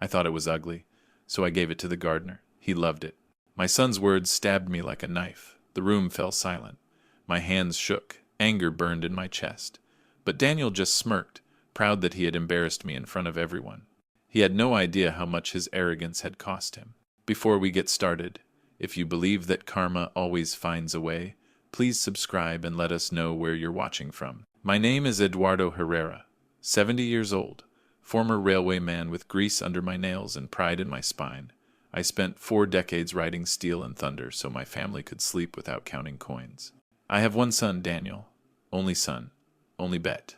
I thought it was ugly, so I gave it to the gardener. He loved it. My son's words stabbed me like a knife. The room fell silent. My hands shook. Anger burned in my chest. But Daniel just smirked, proud that he had embarrassed me in front of everyone. He had no idea how much his arrogance had cost him. Before we get started, if you believe that karma always finds a way, please subscribe and let us know where you're watching from. My name is Eduardo Herrera, 70 years old, former railway man with grease under my nails and pride in my spine. I spent 4 decades riding steel and thunder so my family could sleep without counting coins. I have one son, Daniel. Only son. Only bet.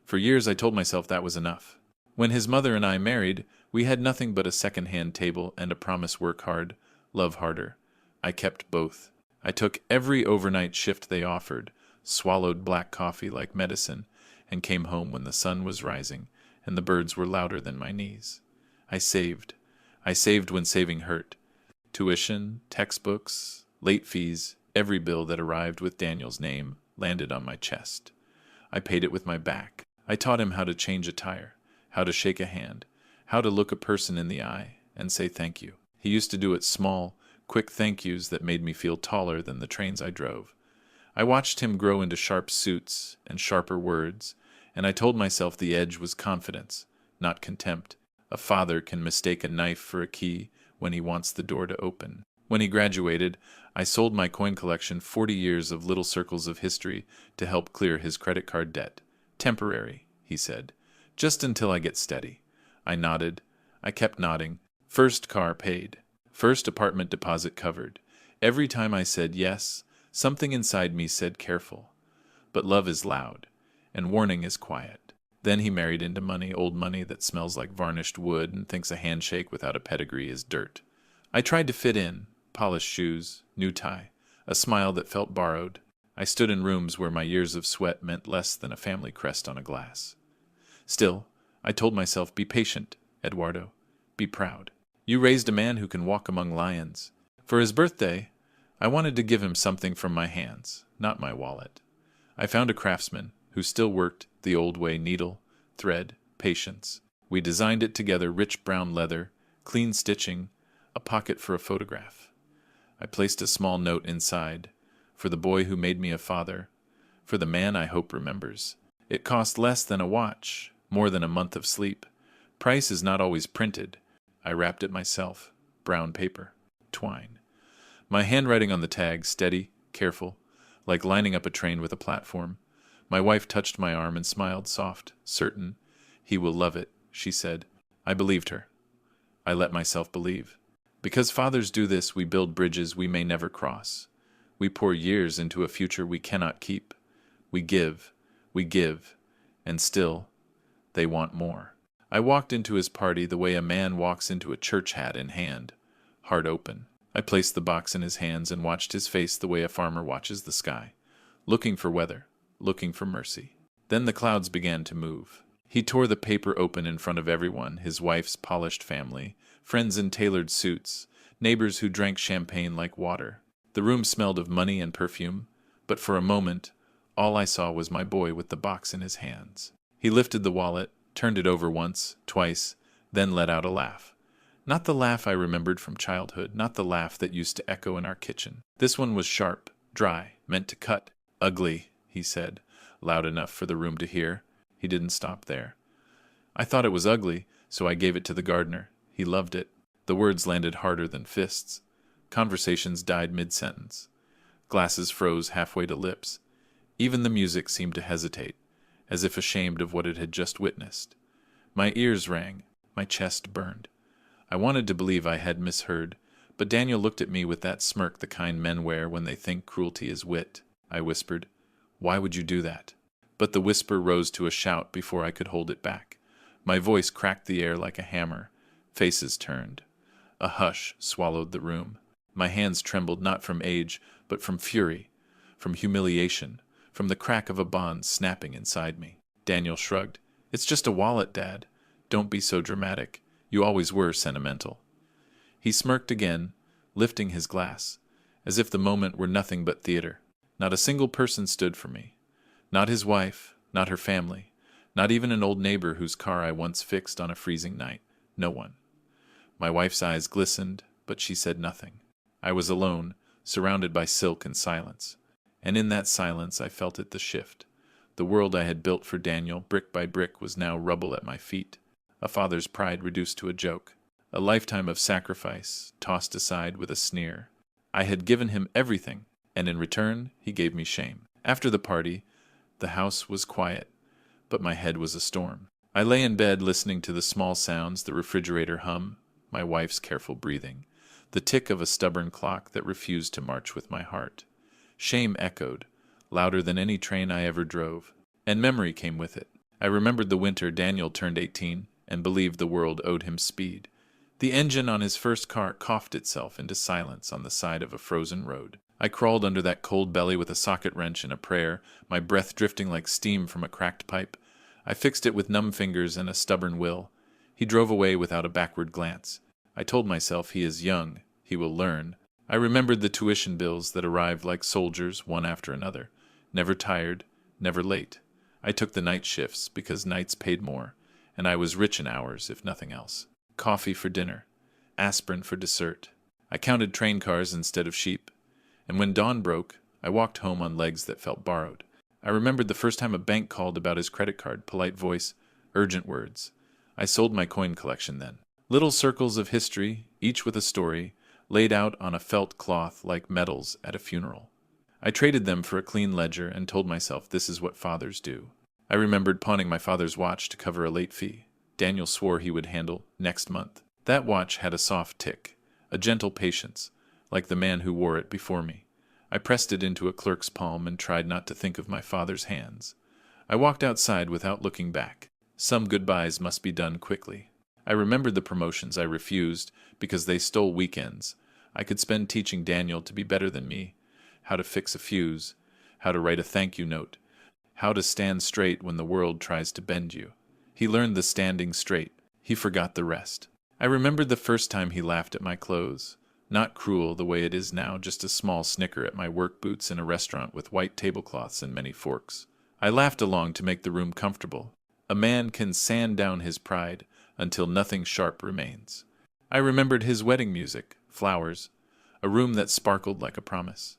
For years I told myself that was enough. When his mother and I married, we had nothing but a second-hand table and a promise: work hard, love harder. I kept both. I took every overnight shift they offered, swallowed black coffee like medicine, and came home when the sun was rising and the birds were louder than my knees. I saved. I saved when saving hurt. Tuition, textbooks, late fees, every bill that arrived with Daniel's name landed on my chest. I paid it with my back. I taught him how to change a tire, how to shake a hand, how to look a person in the eye and say thank you. He used to do it small, quick thank yous that made me feel taller than the trains I drove. I watched him grow into sharp suits and sharper words, and I told myself the edge was confidence, not contempt. A father can mistake a knife for a key when he wants the door to open. When he graduated, I sold my coin collection, 40 years of little circles of history, to help clear his credit card debt. Temporary, he said. Just until I get steady. I nodded. I kept nodding. First car paid. First apartment deposit covered. Every time I said yes, something inside me said careful. But love is loud, and warning is quiet. Then he married into money, old money that smells like varnished wood and thinks a handshake without a pedigree is dirt. I tried to fit in, polished shoes, new tie, a smile that felt borrowed. I stood in rooms where my years of sweat meant less than a family crest on a glass. Still, I told myself, be patient, Eduardo. Be proud. You raised a man who can walk among lions. For his birthday, I wanted to give him something from my hands, not my wallet. I found a craftsman who still worked the old way: needle, thread, patience. We designed it together: rich brown leather, clean stitching, a pocket for a photograph. I placed a small note inside, for the boy who made me a father, for the man I hope remembers. It cost less than a watch, more than a month of sleep. Price is not always printed. I wrapped it myself, brown paper, twine. My handwriting on the tag, steady, careful, like lining up a train with a platform. My wife touched my arm and smiled, soft, certain. He will love it, she said. I believed her. I let myself believe. Because fathers do this, we build bridges we may never cross. We pour years into a future we cannot keep. We give, and still, they want more. I walked into his party the way a man walks into a church, hat in hand, heart open. I placed the box in his hands and watched his face the way a farmer watches the sky, looking for weather, looking for mercy. Then the clouds began to move. He tore the paper open in front of everyone: his wife's polished family, friends in tailored suits, neighbors who drank champagne like water. The room smelled of money and perfume, but for a moment, all I saw was my boy with the box in his hands. He lifted the wallet, turned it over once, twice, then let out a laugh. Not the laugh I remembered from childhood, not the laugh that used to echo in our kitchen. This one was sharp, dry, meant to cut. Ugly, he said, loud enough for the room to hear. He didn't stop there. I thought it was ugly, so I gave it to the gardener. He loved it. The words landed harder than fists. Conversations died mid-sentence. Glasses froze halfway to lips. Even the music seemed to hesitate, as if ashamed of what it had just witnessed. My ears rang. My chest burned. I wanted to believe I had misheard, but Daniel looked at me with that smirk the kind men wear when they think cruelty is wit. I whispered, "Why would you do that?" But the whisper rose to a shout before I could hold it back. My voice cracked the air like a hammer. Faces turned. A hush swallowed the room. My hands trembled not from age, but from fury, from humiliation, from the crack of a bond snapping inside me. Daniel shrugged. "It's just a wallet, Dad. Don't be so dramatic. You always were sentimental." He smirked again, lifting his glass, as if the moment were nothing but theater. Not a single person stood for me. Not his wife, not her family, not even an old neighbor whose car I once fixed on a freezing night. No one. My wife's eyes glistened, but she said nothing. I was alone, surrounded by silk and silence. And in that silence I felt it the shift. The world I had built for Daniel, brick by brick, was now rubble at my feet. A father's pride reduced to a joke. A lifetime of sacrifice, tossed aside with a sneer. I had given him everything, and in return he gave me shame. After the party, the house was quiet, but my head was a storm. I lay in bed listening to the small sounds, the refrigerator hum, my wife's careful breathing, the tick of a stubborn clock that refused to march with my heart. Shame echoed, louder than any train I ever drove, and memory came with it. I remembered the winter Daniel turned 18 and believed the world owed him speed. The engine on his first car coughed itself into silence on the side of a frozen road. I crawled under that cold belly with a socket wrench and a prayer, my breath drifting like steam from a cracked pipe. I fixed it with numb fingers and a stubborn will. He drove away without a backward glance. I told myself, he is young, he will learn. I remembered the tuition bills that arrived like soldiers, one after another. Never tired, never late. I took the night shifts because nights paid more, and I was rich in hours, if nothing else. Coffee for dinner, aspirin for dessert. I counted train cars instead of sheep. And when dawn broke, I walked home on legs that felt borrowed. I remembered the first time a bank called about his credit card, polite voice, urgent words. I sold my coin collection then. Little circles of history, each with a story, laid out on a felt cloth like medals at a funeral. I traded them for a clean ledger and told myself this is what fathers do. I remembered pawning my father's watch to cover a late fee. Daniel swore he would handle next month. That watch had a soft tick, a gentle patience, like the man who wore it before me. I pressed it into a clerk's palm and tried not to think of my father's hands. I walked outside without looking back. Some goodbyes must be done quickly. I remembered the promotions I refused because they stole weekends. I could spend teaching Daniel to be better than me, how to fix a fuse, how to write a thank you note, how to stand straight when the world tries to bend you. He learned the standing straight. He forgot the rest. I remembered the first time he laughed at my clothes. Not cruel the way it is now, just a small snicker at my work boots in a restaurant with white tablecloths and many forks. I laughed along to make the room comfortable. A man can sand down his pride until nothing sharp remains. I remembered his wedding music, flowers, a room that sparkled like a promise.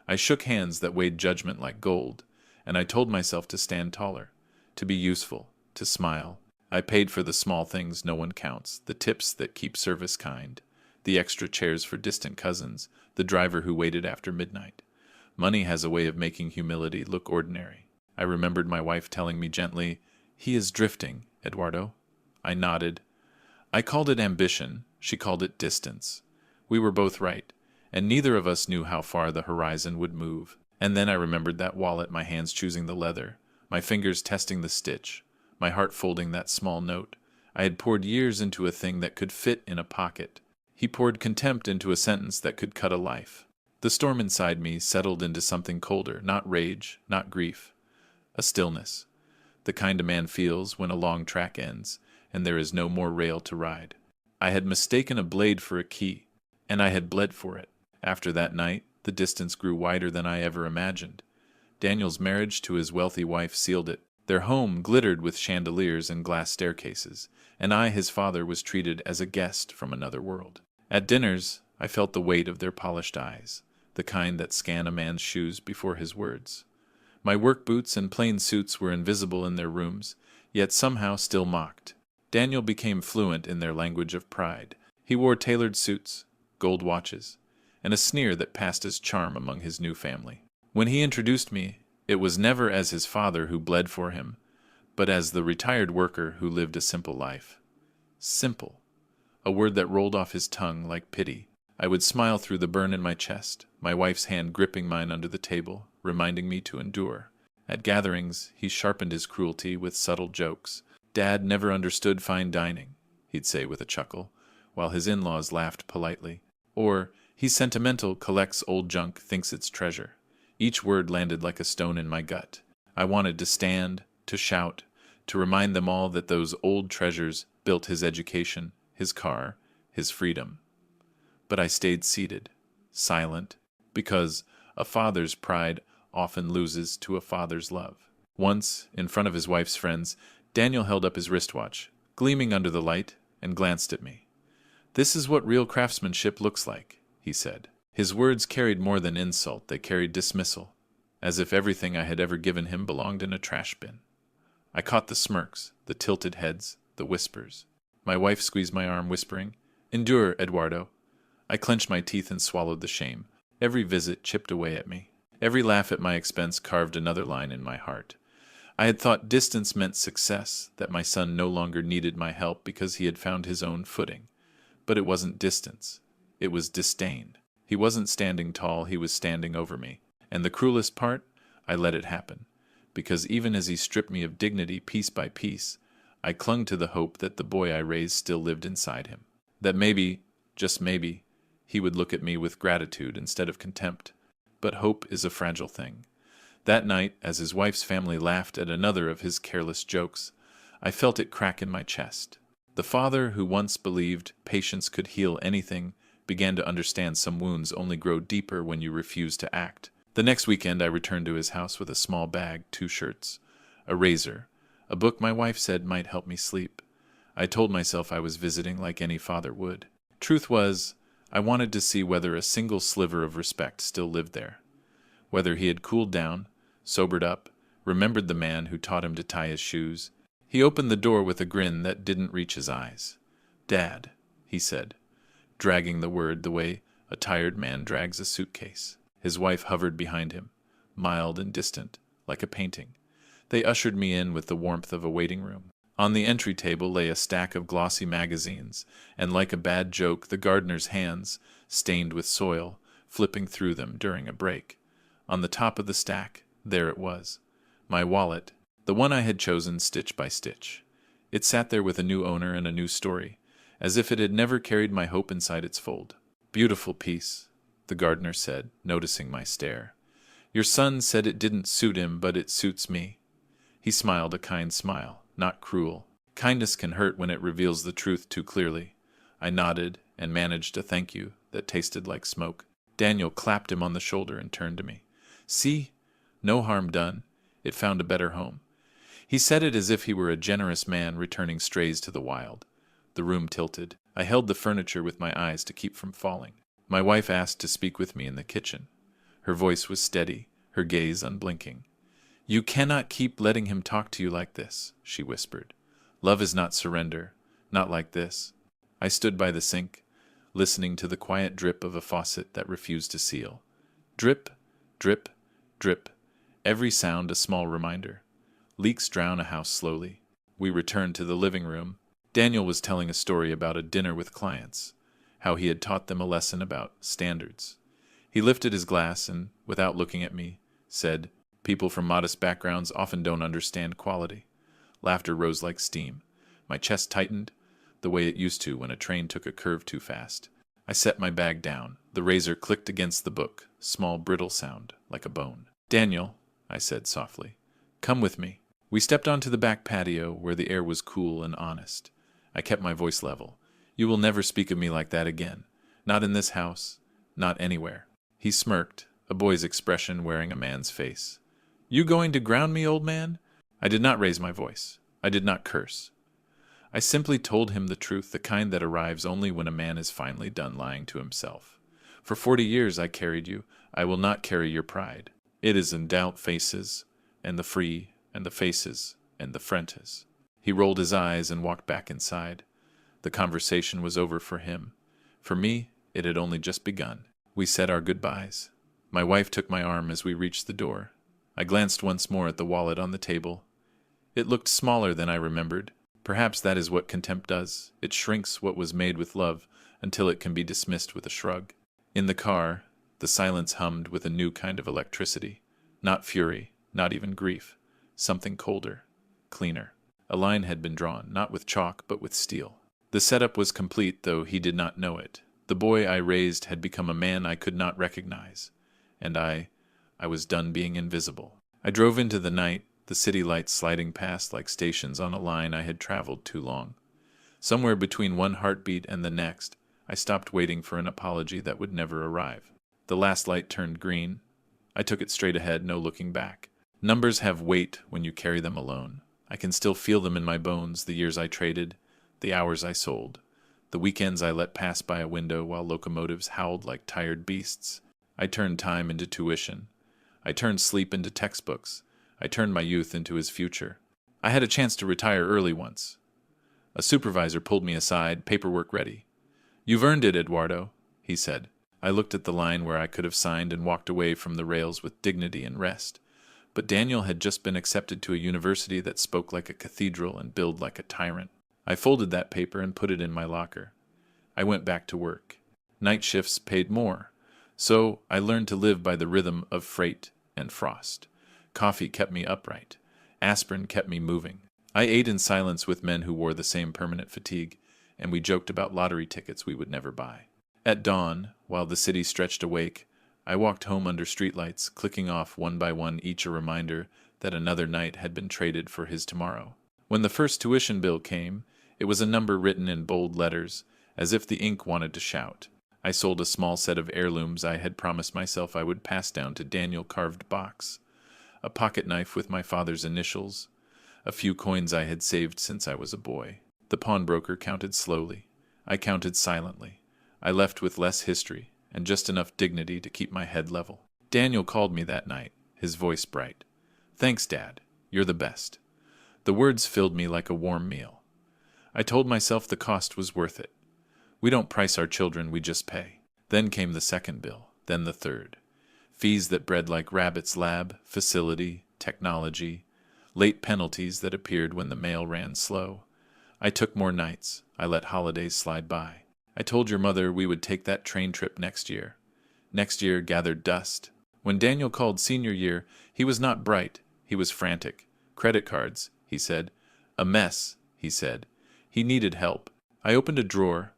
I shook hands that weighed judgment like gold, and I told myself to stand taller, to be useful, to smile. I paid for the small things no one counts, the tips that keep service kind, the extra chairs for distant cousins, the driver who waited after midnight. Money has a way of making humility look ordinary. I remembered my wife telling me gently, "He is drifting, Eduardo." I nodded. I called it ambition. She called it distance. We were both right, and neither of us knew how far the horizon would move. And then I remembered that wallet, my hands choosing the leather, my fingers testing the stitch, my heart folding that small note. I had poured years into a thing that could fit in a pocket. He poured contempt into a sentence that could cut a life. The storm inside me settled into something colder, not rage, not grief. A stillness, the kind a man feels when a long track ends, and there is no more rail to ride. I had mistaken a blade for a key, and I had bled for it. After that night, the distance grew wider than I ever imagined. Daniel's marriage to his wealthy wife sealed it. Their home glittered with chandeliers and glass staircases, and I, his father, was treated as a guest from another world. At dinners, I felt the weight of their polished eyes, the kind that scan a man's shoes before his words. My work boots and plain suits were invisible in their rooms, yet somehow still mocked. Daniel became fluent in their language of pride. He wore tailored suits, gold watches, and a sneer that passed as charm among his new family. When he introduced me, it was never as his father who bled for him, but as the retired worker who lived a simple life. Simple, a word that rolled off his tongue like pity. I would smile through the burn in my chest, my wife's hand gripping mine under the table, reminding me to endure. At gatherings, he sharpened his cruelty with subtle jokes. "Dad never understood fine dining," he'd say with a chuckle, while his in-laws laughed politely. Or, "He's sentimental, collects old junk, thinks it's treasure." Each word landed like a stone in my gut. I wanted to stand, to shout, to remind them all that those old treasures built his education, his car, his freedom. But I stayed seated, silent, because a father's pride often loses to a father's love. Once, in front of his wife's friends, Daniel held up his wristwatch, gleaming under the light, and glanced at me. "This is what real craftsmanship looks like," he said. His words carried more than insult, they carried dismissal, as if everything I had ever given him belonged in a trash bin. I caught the smirks, the tilted heads, the whispers. My wife squeezed my arm, whispering, "Endure, Eduardo." I clenched my teeth and swallowed the shame. Every visit chipped away at me. Every laugh at my expense carved another line in my heart. I had thought distance meant success, that my son no longer needed my help because he had found his own footing. But it wasn't distance. It was disdain. He wasn't standing tall, he was standing over me. And the cruelest part, I let it happen. Because even as he stripped me of dignity piece by piece, I clung to the hope that the boy I raised still lived inside him. That maybe, just maybe, he would look at me with gratitude instead of contempt. But hope is a fragile thing. That night, as his wife's family laughed at another of his careless jokes, I felt it crack in my chest. The father who once believed patience could heal anything began to understand some wounds only grow deeper when you refuse to act. The next weekend I returned to his house with a small bag, 2 shirts, a razor, a book my wife said might help me sleep. I told myself I was visiting like any father would. Truth was, I wanted to see whether a single sliver of respect still lived there. Whether he had cooled down, sobered up, remembered the man who taught him to tie his shoes. He opened the door with a grin that didn't reach his eyes. "Dad," he said, dragging the word the way a tired man drags a suitcase. His wife hovered behind him, mild and distant, like a painting. They ushered me in with the warmth of a waiting room. On the entry table lay a stack of glossy magazines, and like a bad joke, the gardener's hands, stained with soil, flipping through them during a break. On the top of the stack, there it was, my wallet, the one I had chosen stitch by stitch. It sat there with a new owner and a new story, as if it had never carried my hope inside its fold. "Beautiful piece," the gardener said, noticing my stare. "Your son said it didn't suit him, but it suits me." He smiled a kind smile, not cruel. Kindness can hurt when it reveals the truth too clearly. I nodded and managed a thank you that tasted like smoke. Daniel clapped him on the shoulder and turned to me. "See? No harm done. It found a better home." He said it as if he were a generous man returning strays to the wild. The room tilted. I held the furniture with my eyes to keep from falling. My wife asked to speak with me in the kitchen. Her voice was steady, her gaze unblinking. "You cannot keep letting him talk to you like this," she whispered. "Love is not surrender, not like this." I stood by the sink, listening to the quiet drip of a faucet that refused to seal. Drip, drip, drip, every sound a small reminder. Leaks drown a house slowly. We returned to the living room. Daniel was telling a story about a dinner with clients, how he had taught them a lesson about standards. He lifted his glass and, without looking at me, said, "People from modest backgrounds often don't understand quality." Laughter rose like steam. My chest tightened, the way it used to when a train took a curve too fast. I set my bag down. The razor clicked against the book, small brittle sound, like a bone. "Daniel," I said softly, "come with me." We stepped onto the back patio where the air was cool and honest. I kept my voice level. "You will never speak of me like that again. Not in this house. Not anywhere." He smirked, a boy's expression wearing a man's face. "You going to ground me, old man?" I did not raise my voice. I did not curse. I simply told him the truth, the kind that arrives only when a man is finally done lying to himself. "For 40 years I carried you. I will not carry your pride. It is in doubt faces, and the free, and the faces, and the frentes." He rolled his eyes and walked back inside. The conversation was over for him. For me, it had only just begun. We said our goodbyes. My wife took my arm as we reached the door. I glanced once more at the wallet on the table. It looked smaller than I remembered. Perhaps that is what contempt does. It shrinks what was made with love until it can be dismissed with a shrug. In the car, the silence hummed with a new kind of electricity. Not fury, not even grief. Something colder, cleaner. A line had been drawn, not with chalk, but with steel. The setup was complete, though he did not know it. The boy I raised had become a man I could not recognize. And I was done being invisible. I drove into the night, the city lights sliding past like stations on a line I had traveled too long. Somewhere between one heartbeat and the next, I stopped waiting for an apology that would never arrive. The last light turned green. I took it straight ahead, no looking back. Numbers have weight when you carry them alone. I can still feel them in my bones, the years I traded, the hours I sold, The weekends I let pass by a window while locomotives howled like tired beasts. I turned time into tuition. I turned sleep into textbooks. I turned my youth into his future. I had a chance to retire early once. A supervisor pulled me aside, paperwork ready. "You've earned it, Eduardo," he said. I looked at the line where I could have signed and walked away from the rails with dignity and rest. But Daniel had just been accepted to a university that spoke like a cathedral and billed like a tyrant. I folded that paper and put it in my locker. I went back to work. Night shifts paid more, so I learned to live by the rhythm of freight and frost. Coffee kept me upright. Aspirin kept me moving. I ate in silence with men who wore the same permanent fatigue, and we joked about lottery tickets we would never buy. At dawn, while the city stretched awake, I walked home under streetlights, clicking off one by one each a reminder that another night had been traded for his tomorrow. When the first tuition bill came, it was a number written in bold letters, as if the ink wanted to shout. I sold a small set of heirlooms I had promised myself I would pass down to Daniel carved box, a pocket knife with my father's initials, a few coins I had saved since I was a boy. The pawnbroker counted slowly. I counted silently. I left with less history and just enough dignity to keep my head level. Daniel called me that night, his voice bright. "Thanks, Dad. You're the best." The words filled me like a warm meal. I told myself the cost was worth it. We don't price our children, we just pay. Then came the second bill, then the third. Fees that bred like rabbits, lab, facility, technology, late penalties that appeared when the mail ran slow. I took more nights. I let holidays slide by. I told your mother we would take that train trip next year. Next year gathered dust. When Daniel called senior year, he was not bright. He was frantic. "Credit cards," he said. "A mess," he said. He needed help. I opened a drawer,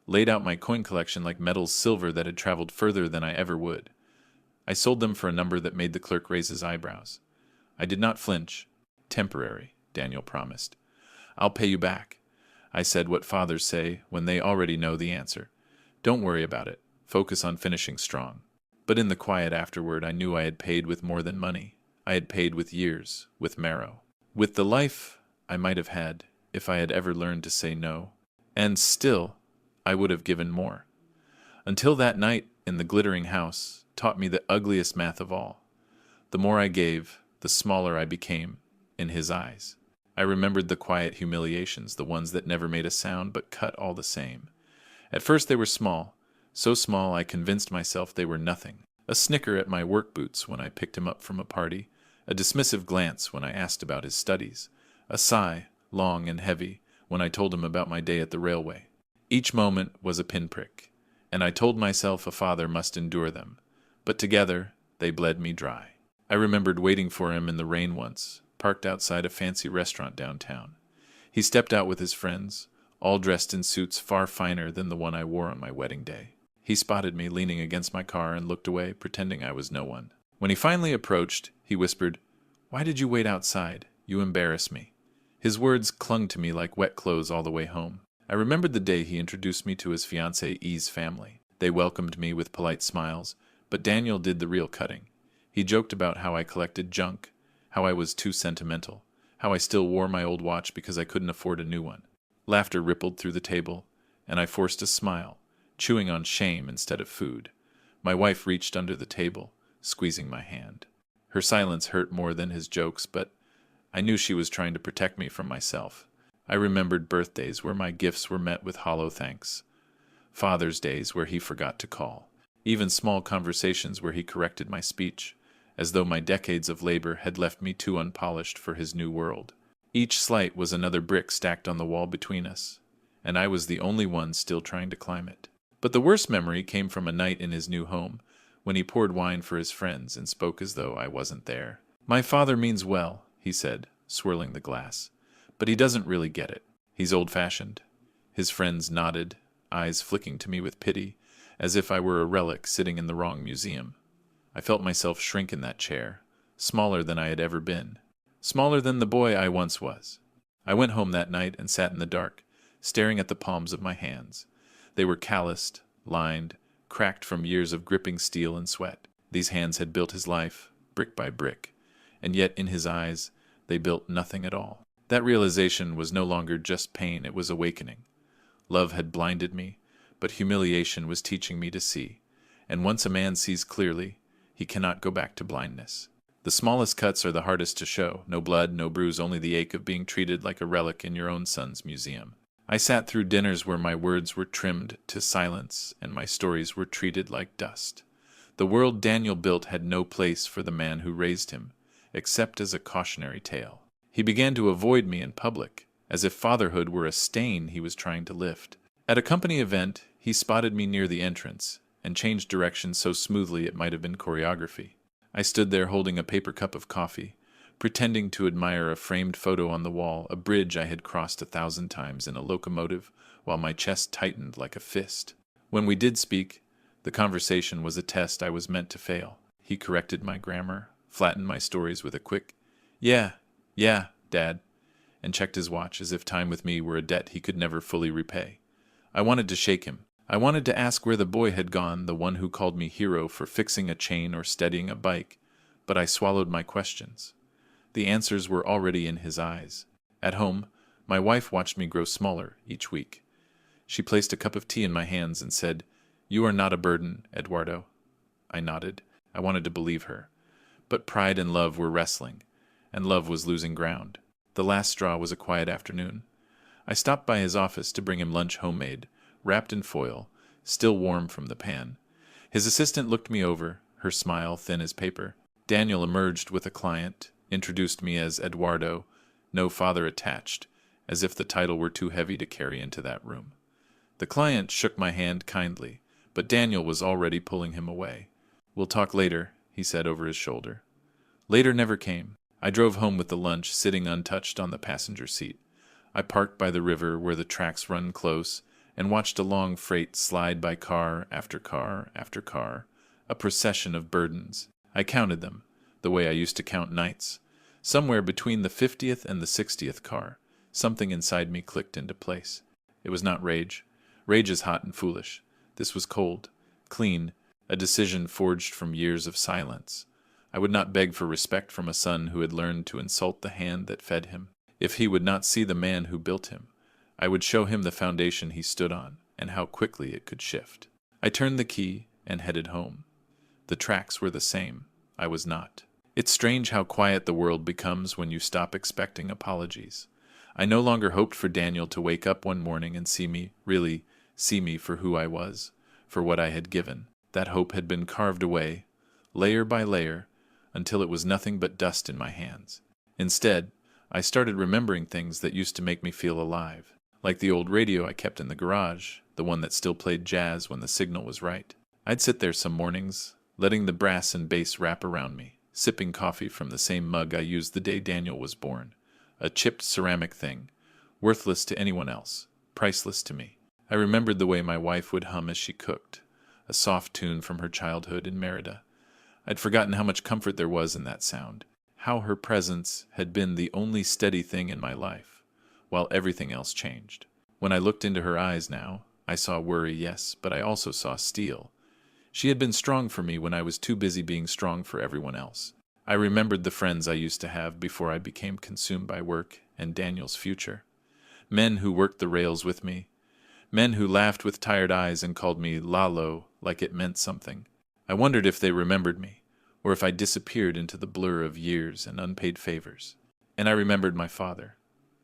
laid out my coin collection like metals silver that had traveled further than I ever would. I sold them for a number that made the clerk raise his eyebrows. I did not flinch. "Temporary," Daniel promised. "I'll pay you back." I said what fathers say when they already know the answer. "Don't worry about it. Focus on finishing strong." But in the quiet afterward, I knew I had paid with more than money. I had paid with years, with marrow, with the life I might have had if I had ever learned to say no. And still, I would have given more. Until that night in the glittering house taught me the ugliest math of all. The more I gave, the smaller I became in his eyes. I remembered the quiet humiliations, the ones that never made a sound but cut all the same. At first they were small, so small I convinced myself they were nothing. A snicker at my work boots when I picked him up from a party, a dismissive glance when I asked about his studies, a sigh, long and heavy, when I told him about my day at the railway. Each moment was a pinprick, and I told myself a father must endure them, but together they bled me dry. I remembered waiting for him in the rain once, parked outside a fancy restaurant downtown. He stepped out with his friends, all dressed in suits far finer than the one I wore on my wedding day. He spotted me leaning against my car and looked away, pretending I was no one. When he finally approached, he whispered, "Why did you wait outside? You embarrass me." His words clung to me like wet clothes all the way home. I remembered the day he introduced me to his fiancée E's family. They welcomed me with polite smiles, but Daniel did the real cutting. He joked about how I collected junk, how I was too sentimental, how I still wore my old watch because I couldn't afford a new one. Laughter rippled through the table, and I forced a smile, chewing on shame instead of food. My wife reached under the table, squeezing my hand. Her silence hurt more than his jokes, but I knew she was trying to protect me from myself. I remembered birthdays where my gifts were met with hollow thanks, Father's Days where he forgot to call, even small conversations where he corrected my speech, as though my decades of labor had left me too unpolished for his new world. Each slight was another brick stacked on the wall between us, and I was the only one still trying to climb it. But the worst memory came from a night in his new home, when he poured wine for his friends and spoke as though I wasn't there. "My father means well," he said, swirling the glass, "but he doesn't really get it. He's old-fashioned." His friends nodded, eyes flicking to me with pity, as if I were a relic sitting in the wrong museum. I felt myself shrink in that chair, smaller than I had ever been, smaller than the boy I once was. I went home that night and sat in the dark, staring at the palms of my hands. They were calloused, lined, cracked from years of gripping steel and sweat. These hands had built his life, brick by brick, and yet in his eyes they built nothing at all. That realization was no longer just pain, it was awakening. Love had blinded me, but humiliation was teaching me to see. And once a man sees clearly, he cannot go back to blindness. The smallest cuts are the hardest to show. No blood, no bruise, only the ache of being treated like a relic in your own son's museum. I sat through dinners where my words were trimmed to silence and my stories were treated like dust. The world Daniel built had no place for the man who raised him, except as a cautionary tale. He began to avoid me in public, as if fatherhood were a stain he was trying to lift. At a company event, he spotted me near the entrance and changed direction so smoothly it might have been choreography. I stood there holding a paper cup of coffee, pretending to admire a framed photo on the wall, a bridge I had crossed 1,000 times in a locomotive, while my chest tightened like a fist. When we did speak, the conversation was a test I was meant to fail. He corrected my grammar, flattened my stories with a quick, yeah, Dad, and checked his watch as if time with me were a debt he could never fully repay. I wanted to shake him. I wanted to ask where the boy had gone, the one who called me hero for fixing a chain or steadying a bike, but I swallowed my questions. The answers were already in his eyes. At home, my wife watched me grow smaller each week. She placed a cup of tea in my hands and said, "You are not a burden, Eduardo." I nodded. I wanted to believe her. But pride and love were wrestling, and love was losing ground. The last straw was a quiet afternoon. I stopped by his office to bring him lunch homemade, wrapped in foil, still warm from the pan. His assistant looked me over, her smile thin as paper. Daniel emerged with a client, introduced me as Eduardo, no father attached, as if the title were too heavy to carry into that room. The client shook my hand kindly, but Daniel was already pulling him away. "We'll talk later," he said over his shoulder. Later never came. I drove home with the lunch sitting untouched on the passenger seat. I parked by the river where the tracks run close and watched a long freight slide by car after car after car, a procession of burdens. I counted them, the way I used to count nights. Somewhere between the 50th and the 60th car, something inside me clicked into place. It was not rage. Rage is hot and foolish. This was cold, clean, a decision forged from years of silence. I would not beg for respect from a son who had learned to insult the hand that fed him. If he would not see the man who built him, I would show him the foundation he stood on and how quickly it could shift. I turned the key and headed home. The tracks were the same. I was not. It's strange how quiet the world becomes when you stop expecting apologies. I no longer hoped for Daniel to wake up one morning and see me, really see me for who I was, for what I had given. That hope had been carved away, layer by layer, until it was nothing but dust in my hands. Instead, I started remembering things that used to make me feel alive, like the old radio I kept in the garage, the one that still played jazz when the signal was right. I'd sit there some mornings, letting the brass and bass wrap around me, sipping coffee from the same mug I used the day Daniel was born, a chipped ceramic thing, worthless to anyone else, priceless to me. I remembered the way my wife would hum as she cooked, a soft tune from her childhood in Merida. I'd forgotten how much comfort there was in that sound, how her presence had been the only steady thing in my life, while everything else changed. When I looked into her eyes now, I saw worry, yes, but I also saw steel. She had been strong for me when I was too busy being strong for everyone else. I remembered the friends I used to have before I became consumed by work and Daniel's future. Men who worked the rails with me. Men who laughed with tired eyes and called me Lalo like it meant something. I wondered if they remembered me, or if I disappeared into the blur of years and unpaid favors. And I remembered my father.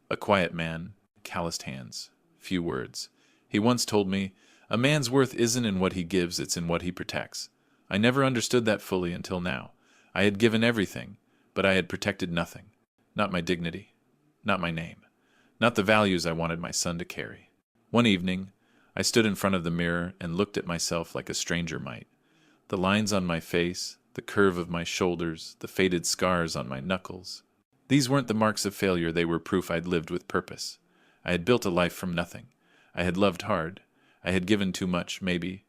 A quiet man, calloused hands, few words. He once told me, "A man's worth isn't in what he gives, it's in what he protects." I never understood that fully until now. I had given everything, but I had protected nothing. Not my dignity, not my name, not the values I wanted my son to carry. One evening, I stood in front of the mirror and looked at myself like a stranger might. The lines on my face, the curve of my shoulders, the faded scars on my knuckles. These weren't the marks of failure, they were proof I'd lived with purpose. I had built a life from nothing. I had loved hard. I had given too much, maybe,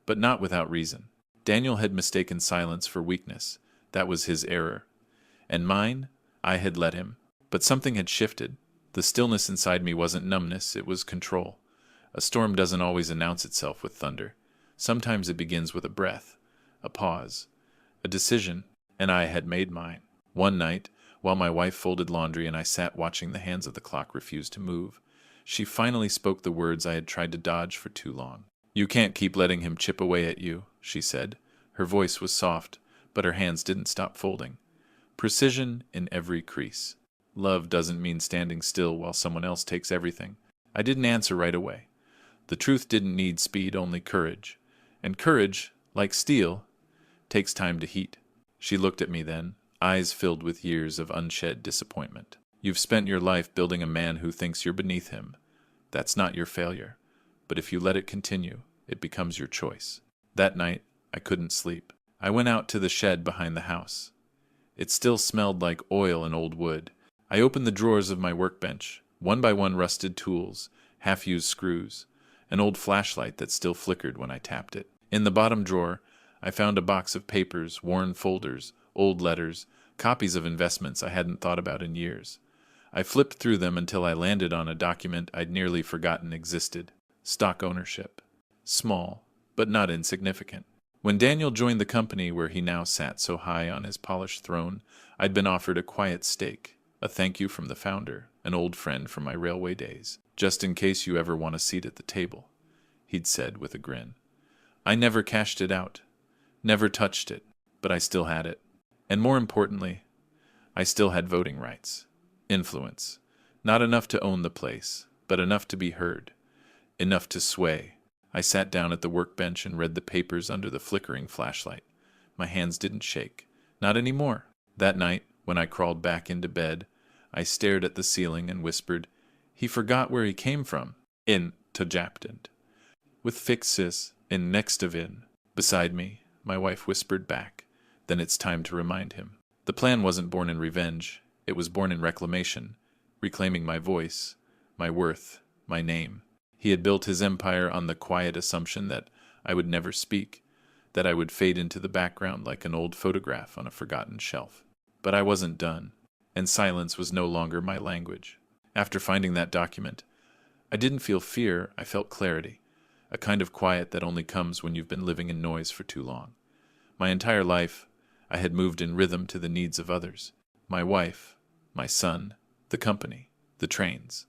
but not without reason. Daniel had mistaken silence for weakness. That was his error. And mine, I had let him. But something had shifted. The stillness inside me wasn't numbness, it was control. A storm doesn't always announce itself with thunder. Sometimes it begins with a breath, a pause, a decision, and I had made mine. One night, while my wife folded laundry and I sat watching the hands of the clock refuse to move, She finally spoke the words I had tried to dodge for too long. "You can't keep letting him chip away at you," she said. Her voice was soft, but her hands didn't stop folding. Precision in every crease. Love doesn't mean standing still while someone else takes everything. I didn't answer right away. The truth didn't need speed, only courage. And courage, like steel, takes time to heat. She looked at me then, eyes filled with years of unshed disappointment. "You've spent your life building a man who thinks you're beneath him. That's not your failure. But if you let it continue, it becomes your choice." That night, I couldn't sleep. I went out to the shed behind the house. It still smelled like oil and old wood. I opened the drawers of my workbench, one by one rusted tools, half-used screws, an old flashlight that still flickered when I tapped it. In the bottom drawer, I found a box of papers, worn folders, old letters, copies of investments I hadn't thought about in years. I flipped through them until I landed on a document I'd nearly forgotten existed. Stock ownership. Small, but not insignificant. When Daniel joined the company where he now sat so high on his polished throne, I'd been offered a quiet stake, a thank you from the founder, an old friend from my railway days. "Just in case you ever want a seat at the table," he'd said with a grin. I never cashed it out, never touched it, but I still had it. And more importantly, I still had voting rights. Influence. Not enough to own the place, but enough to be heard. Enough to sway. I sat down at the workbench and read the papers under the flickering flashlight. My hands didn't shake. Not anymore. That night, when I crawled back into bed, I stared at the ceiling and whispered, "He forgot where he came from. In Tajaptand. With fixis in next of in." Beside me, my wife whispered back, "Then it's time to remind him." The plan wasn't born in revenge. It was born in reclamation, reclaiming my voice, my worth, my name. He had built his empire on the quiet assumption that I would never speak, that I would fade into the background like an old photograph on a forgotten shelf. But I wasn't done, and silence was no longer my language. After finding that document, I didn't feel fear, I felt clarity, a kind of quiet that only comes when you've been living in noise for too long. My entire life, I had moved in rhythm to the needs of others. My wife, my son, the company, the trains.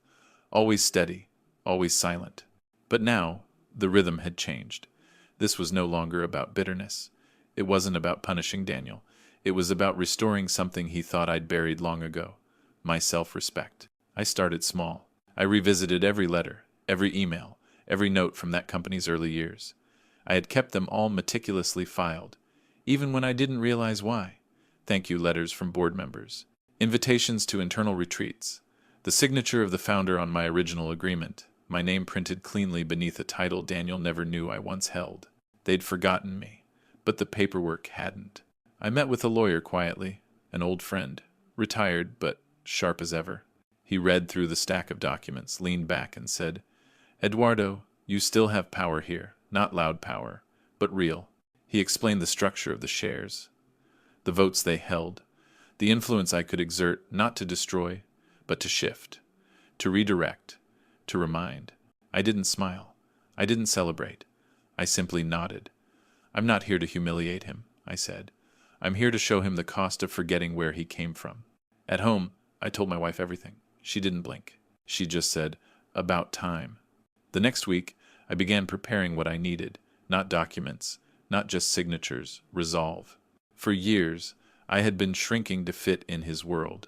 Always steady, always silent. But now, the rhythm had changed. This was no longer about bitterness. It wasn't about punishing Daniel. It was about restoring something he thought I'd buried long ago. My self-respect. I started small. I revisited every letter, every email, every note from that company's early years. I had kept them all meticulously filed, even when I didn't realize why. Thank you letters from board members. Invitations to internal retreats. The signature of the founder on my original agreement. My name printed cleanly beneath a title Daniel never knew I once held. They'd forgotten me, but the paperwork hadn't. I met with a lawyer quietly, an old friend, retired but sharp as ever. He read through the stack of documents, leaned back and said, "Eduardo, you still have power here, not loud power, but real." He explained the structure of the shares, the votes they held, the influence I could exert not to destroy, but to shift, to redirect, to remind. I didn't smile. I didn't celebrate. I simply nodded. "I'm not here to humiliate him," I said. "I'm here to show him the cost of forgetting where he came from." At home, I told my wife everything. She didn't blink. She just said, "About time." The next week, I began preparing what I needed, not documents, not just signatures, resolve. For years, I had been shrinking to fit in his world.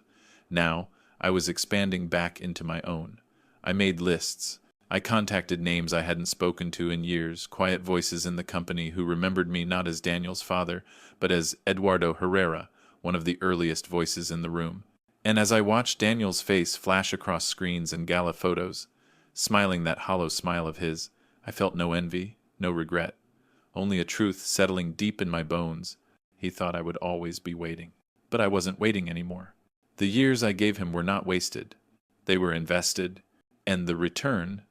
Now, I was expanding back into my own. I made lists. I contacted names I hadn't spoken to in years, quiet voices in the company who remembered me not as Daniel's father, but as Eduardo Herrera, one of the earliest voices in the room. And as I watched Daniel's face flash across screens and gala photos, smiling that hollow smile of his, I felt no envy, no regret, only a truth settling deep in my bones. He thought I would always be waiting. But I wasn't waiting anymore. The years I gave him were not wasted. They were invested, and the return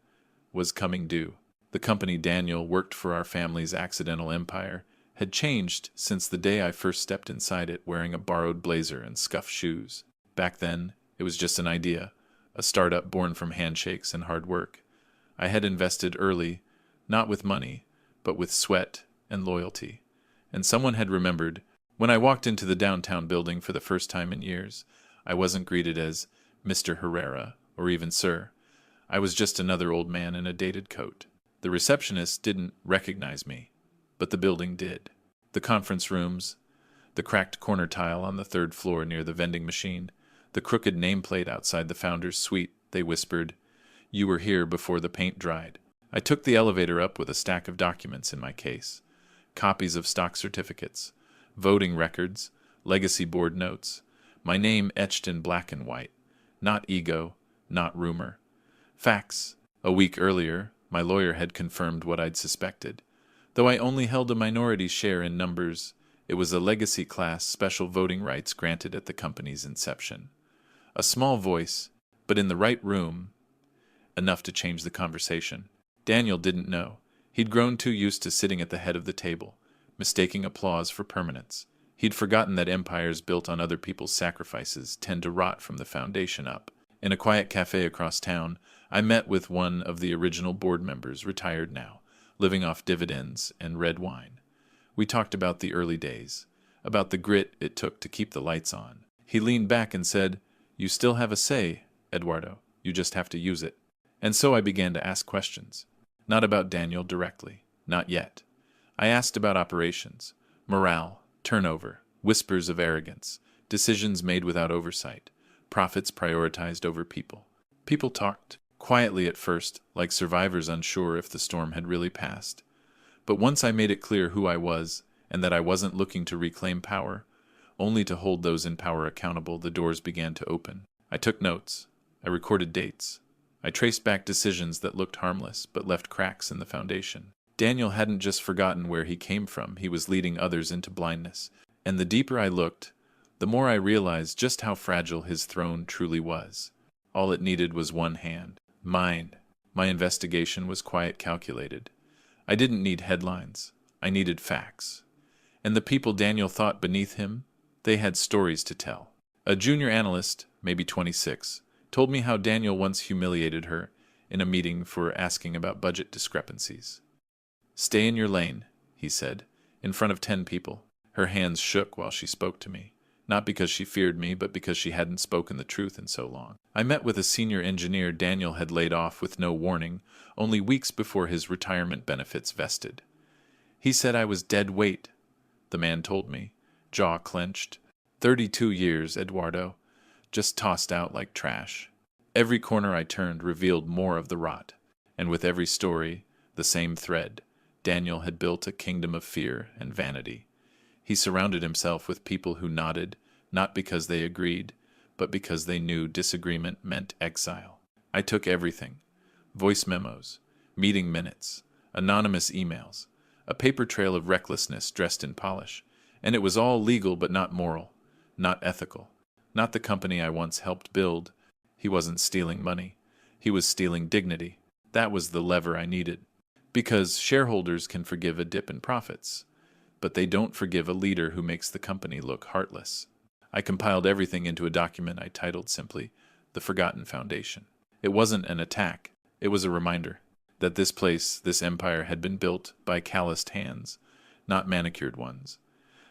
was coming due. The company Daniel worked for our family's accidental empire had changed since the day I first stepped inside it wearing a borrowed blazer and scuffed shoes. Back then, it was just an idea, a startup born from handshakes and hard work. I had invested early, not with money, but with sweat and loyalty. And someone had remembered. When I walked into the downtown building for the first time in years, I wasn't greeted as Mr. Herrera or even Sir. I was just another old man in a dated coat. The receptionist didn't recognize me, but the building did. The conference rooms, the cracked corner tile on the third floor near the vending machine, the crooked nameplate outside the founder's suite, they whispered, "You were here before the paint dried." I took the elevator up with a stack of documents in my case. Copies of stock certificates, voting records, legacy board notes, my name etched in black and white. Not ego, not rumor. Facts. A week earlier, my lawyer had confirmed what I'd suspected. Though I only held a minority share in numbers, it was a legacy class special voting rights granted at the company's inception. A small voice, but in the right room, enough to change the conversation. Daniel didn't know. He'd grown too used to sitting at the head of the table, mistaking applause for permanence. He'd forgotten that empires built on other people's sacrifices tend to rot from the foundation up. In a quiet cafe across town, I met with one of the original board members, retired now, living off dividends and red wine. We talked about the early days, about the grit it took to keep the lights on. He leaned back and said, "You still have a say, Eduardo. You just have to use it." And so I began to ask questions. Not about Daniel directly, not yet. I asked about operations, morale, turnover, whispers of arrogance, decisions made without oversight, profits prioritized over people. People talked, quietly at first, like survivors unsure if the storm had really passed. But once I made it clear who I was, and that I wasn't looking to reclaim power, only to hold those in power accountable, the doors began to open. I took notes. I recorded dates. I traced back decisions that looked harmless, but left cracks in the foundation. Daniel hadn't just forgotten where he came from, he was leading others into blindness. And the deeper I looked, the more I realized just how fragile his throne truly was. All it needed was one hand. Mine. My investigation was quiet, calculated. I didn't need headlines. I needed facts. And the people Daniel thought beneath him, they had stories to tell. A junior analyst, maybe 26, told me how Daniel once humiliated her in a meeting for asking about budget discrepancies. "Stay in your lane," he said, in front of 10 people. Her hands shook while she spoke to me, not because she feared me, but because she hadn't spoken the truth in so long. I met with a senior engineer Daniel had laid off with no warning, only weeks before his retirement benefits vested. He said I was dead weight, the man told me, jaw clenched. 32 years, Eduardo, just tossed out like trash. Every corner I turned revealed more of the rot, and with every story, the same thread. Daniel had built a kingdom of fear and vanity. He surrounded himself with people who nodded, not because they agreed, but because they knew disagreement meant exile. I took everything: voice memos, meeting minutes, anonymous emails, a paper trail of recklessness dressed in polish, and it was all legal but not moral, not ethical. Not the company I once helped build. He wasn't stealing money. He was stealing dignity. That was the lever I needed. Because shareholders can forgive a dip in profits, but they don't forgive a leader who makes the company look heartless. I compiled everything into a document I titled simply, "The Forgotten Foundation." It wasn't an attack. It was a reminder that this place, this empire, had been built by calloused hands, not manicured ones.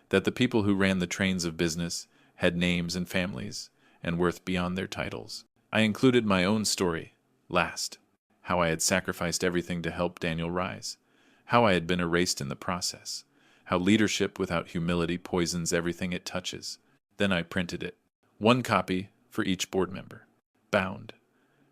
That the people who ran the trains of business had names and families, and worth beyond their titles. I included my own story, last. How I had sacrificed everything to help Daniel rise. How I had been erased in the process. How leadership without humility poisons everything it touches. Then I printed it. 1 copy for each board member. Bound.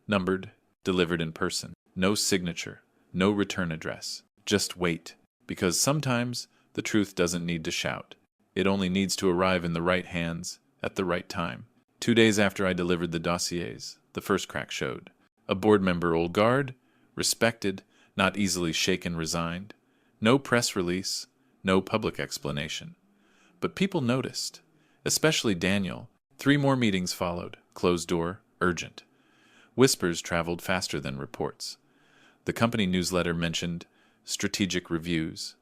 Numbered. Delivered in person. No signature. No return address. Just wait. Because sometimes the truth doesn't need to shout. It only needs to arrive in the right hands at the right time. 2 days after I delivered the dossiers, the first crack showed. A board member, old guard, respected, not easily shaken, resigned. No press release, no public explanation. But people noticed, especially Daniel. 3 more meetings followed, closed door, urgent. Whispers traveled faster than reports. The company newsletter mentioned strategic reviews.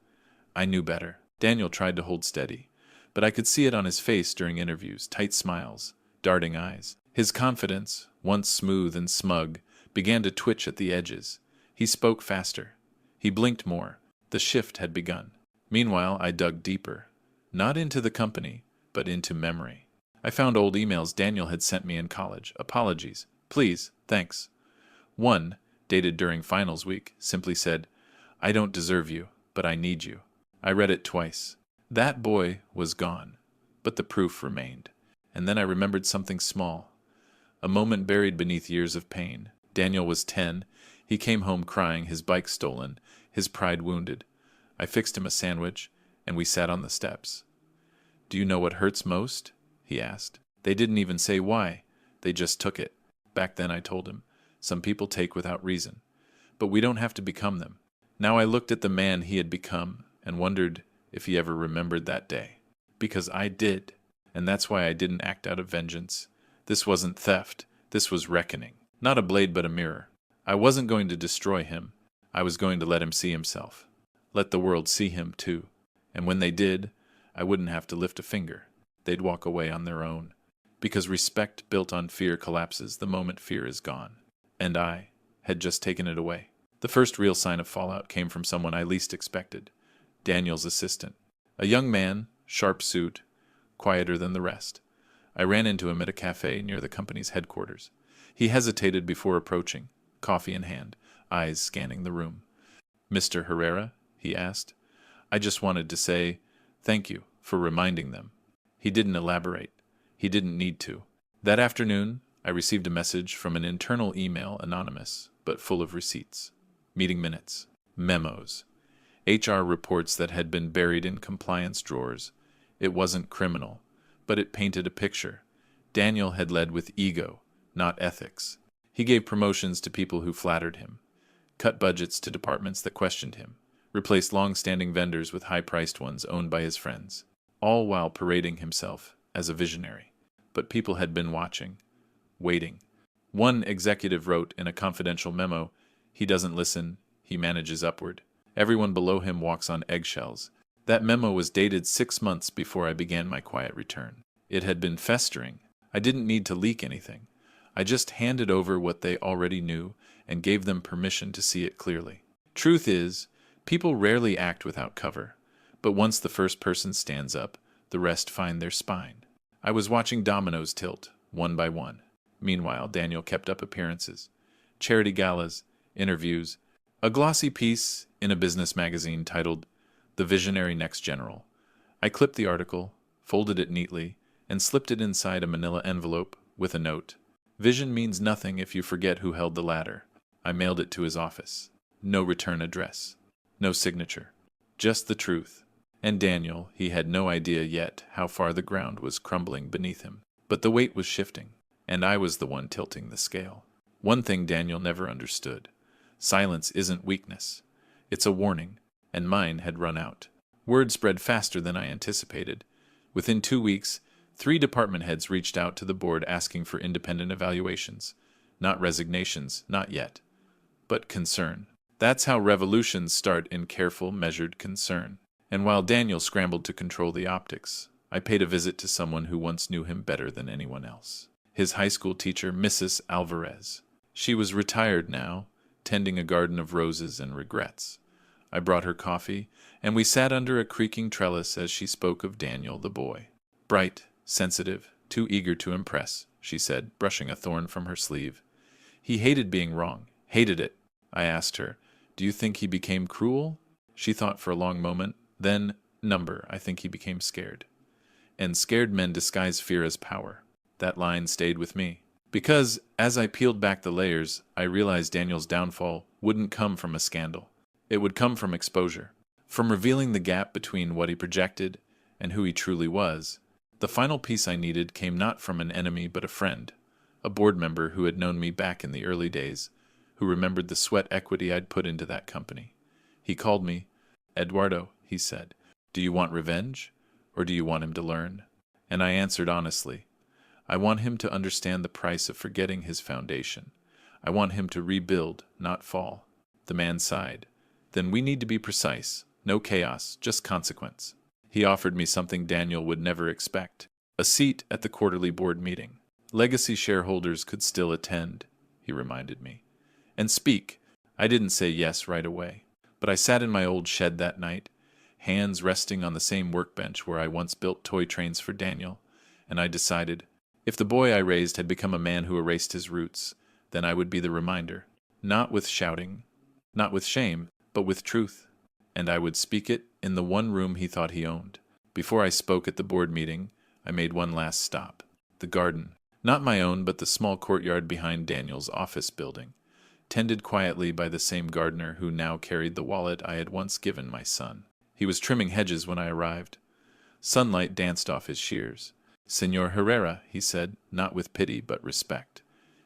I knew better. Daniel tried to hold steady, but I could see it on his face during interviews, tight smiles, darting eyes. His confidence, once smooth and smug, began to twitch at the edges. He spoke faster. He blinked more. The shift had begun. Meanwhile, I dug deeper, not into the company, but into memory. I found old emails Daniel had sent me in college. Apologies. Please. Thanks. One, dated during finals week, simply said, "I don't deserve you, but I need you." I read it twice. That boy was gone, but the proof remained. And then I remembered something small, a moment buried beneath years of pain. Daniel was 10. He came home crying, his bike stolen, his pride wounded. I fixed him a sandwich, and we sat on the steps. "Do you know what hurts most?" he asked. They didn't even say why. They just took it. Back then, I told him, some people take without reason. But we don't have to become them. Now I looked at the man he had become and wondered if he ever remembered that day. Because I did. And that's why I didn't act out of vengeance. This wasn't theft. This was reckoning. Not a blade, but a mirror. I wasn't going to destroy him. I was going to let him see himself. Let the world see him, too. And when they did, I wouldn't have to lift a finger. They'd walk away on their own. Because respect built on fear collapses the moment fear is gone. And I had just taken it away. The first real sign of fallout came from someone I least expected. Daniel's assistant. A young man, sharp suit, quieter than the rest. I ran into him at a cafe near the company's headquarters. He hesitated before approaching, coffee in hand, eyes scanning the room. "Mr. Herrera?" he asked. I just wanted to say, "Thank you for reminding them." He didn't elaborate. He didn't need to. That afternoon, I received a message from an internal email, anonymous, but full of receipts. Meeting minutes. Memos. HR reports that had been buried in compliance drawers. It wasn't criminal, but it painted a picture. Daniel had led with ego, not ethics. He gave promotions to people who flattered him, cut budgets to departments that questioned him, replaced long-standing vendors with high-priced ones owned by his friends, all while parading himself as a visionary. But people had been watching, waiting. One executive wrote in a confidential memo, "He doesn't listen, he manages upward. Everyone below him walks on eggshells." That memo was dated 6 months before I began my quiet return. It had been festering. I didn't need to leak anything. I just handed over what they already knew and gave them permission to see it clearly. Truth is, people rarely act without cover, but once the first person stands up, the rest find their spine. I was watching dominoes tilt, one by one. Meanwhile, Daniel kept up appearances, charity galas, interviews, a glossy piece in a business magazine titled "The Visionary Next General." I clipped the article, folded it neatly, and slipped it inside a manila envelope with a note. "Vision means nothing if you forget who held the ladder." I mailed it to his office. No return address. No signature. Just the truth. And Daniel, he had no idea yet how far the ground was crumbling beneath him. But the weight was shifting, and I was the one tilting the scale. One thing Daniel never understood. Silence isn't weakness. It's a warning, and mine had run out. Word spread faster than I anticipated. Within 2 weeks, 3 department heads reached out to the board asking for independent evaluations. Not resignations, not yet. But concern. That's how revolutions start, in careful, measured concern. And while Daniel scrambled to control the optics, I paid a visit to someone who once knew him better than anyone else. His high school teacher, Mrs. Alvarez. She was retired now, tending a garden of roses and regrets. I brought her coffee, and we sat under a creaking trellis as she spoke of Daniel the boy. "Bright, sensitive, too eager to impress," she said, brushing a thorn from her sleeve. "He hated being wrong, hated it." I asked her, "Do you think he became cruel?" She thought for a long moment. Then, I think he became scared. And scared men disguise fear as power. That line stayed with me. Because, as I peeled back the layers, I realized Daniel's downfall wouldn't come from a scandal. It would come from exposure. From revealing the gap between what he projected and who he truly was. The final piece I needed came not from an enemy but a friend. A board member who had known me back in the early days, who remembered the sweat equity I'd put into that company. He called me. "Eduardo," he said, "do you want revenge, or do you want him to learn?" And I answered honestly, "I want him to understand the price of forgetting his foundation. I want him to rebuild, not fall." The man sighed. "Then we need to be precise. No chaos, just consequence." He offered me something Daniel would never expect. A seat at the quarterly board meeting. Legacy shareholders could still attend, he reminded me. And speak. I didn't say yes right away. But I sat in my old shed that night, hands resting on the same workbench where I once built toy trains for Daniel, and I decided, if the boy I raised had become a man who erased his roots, then I would be the reminder. not with shouting, not with shame, but with truth. And I would speak it in the one room he thought he owned. Before I spoke at the board meeting, I made one last stop. The garden. Not my own, but the small courtyard behind Daniel's office building, tended quietly by the same gardener who now carried the wallet I had once given my son. He was trimming hedges when I arrived. Sunlight danced off his shears. "Señor Herrera," he said, not with pity but respect.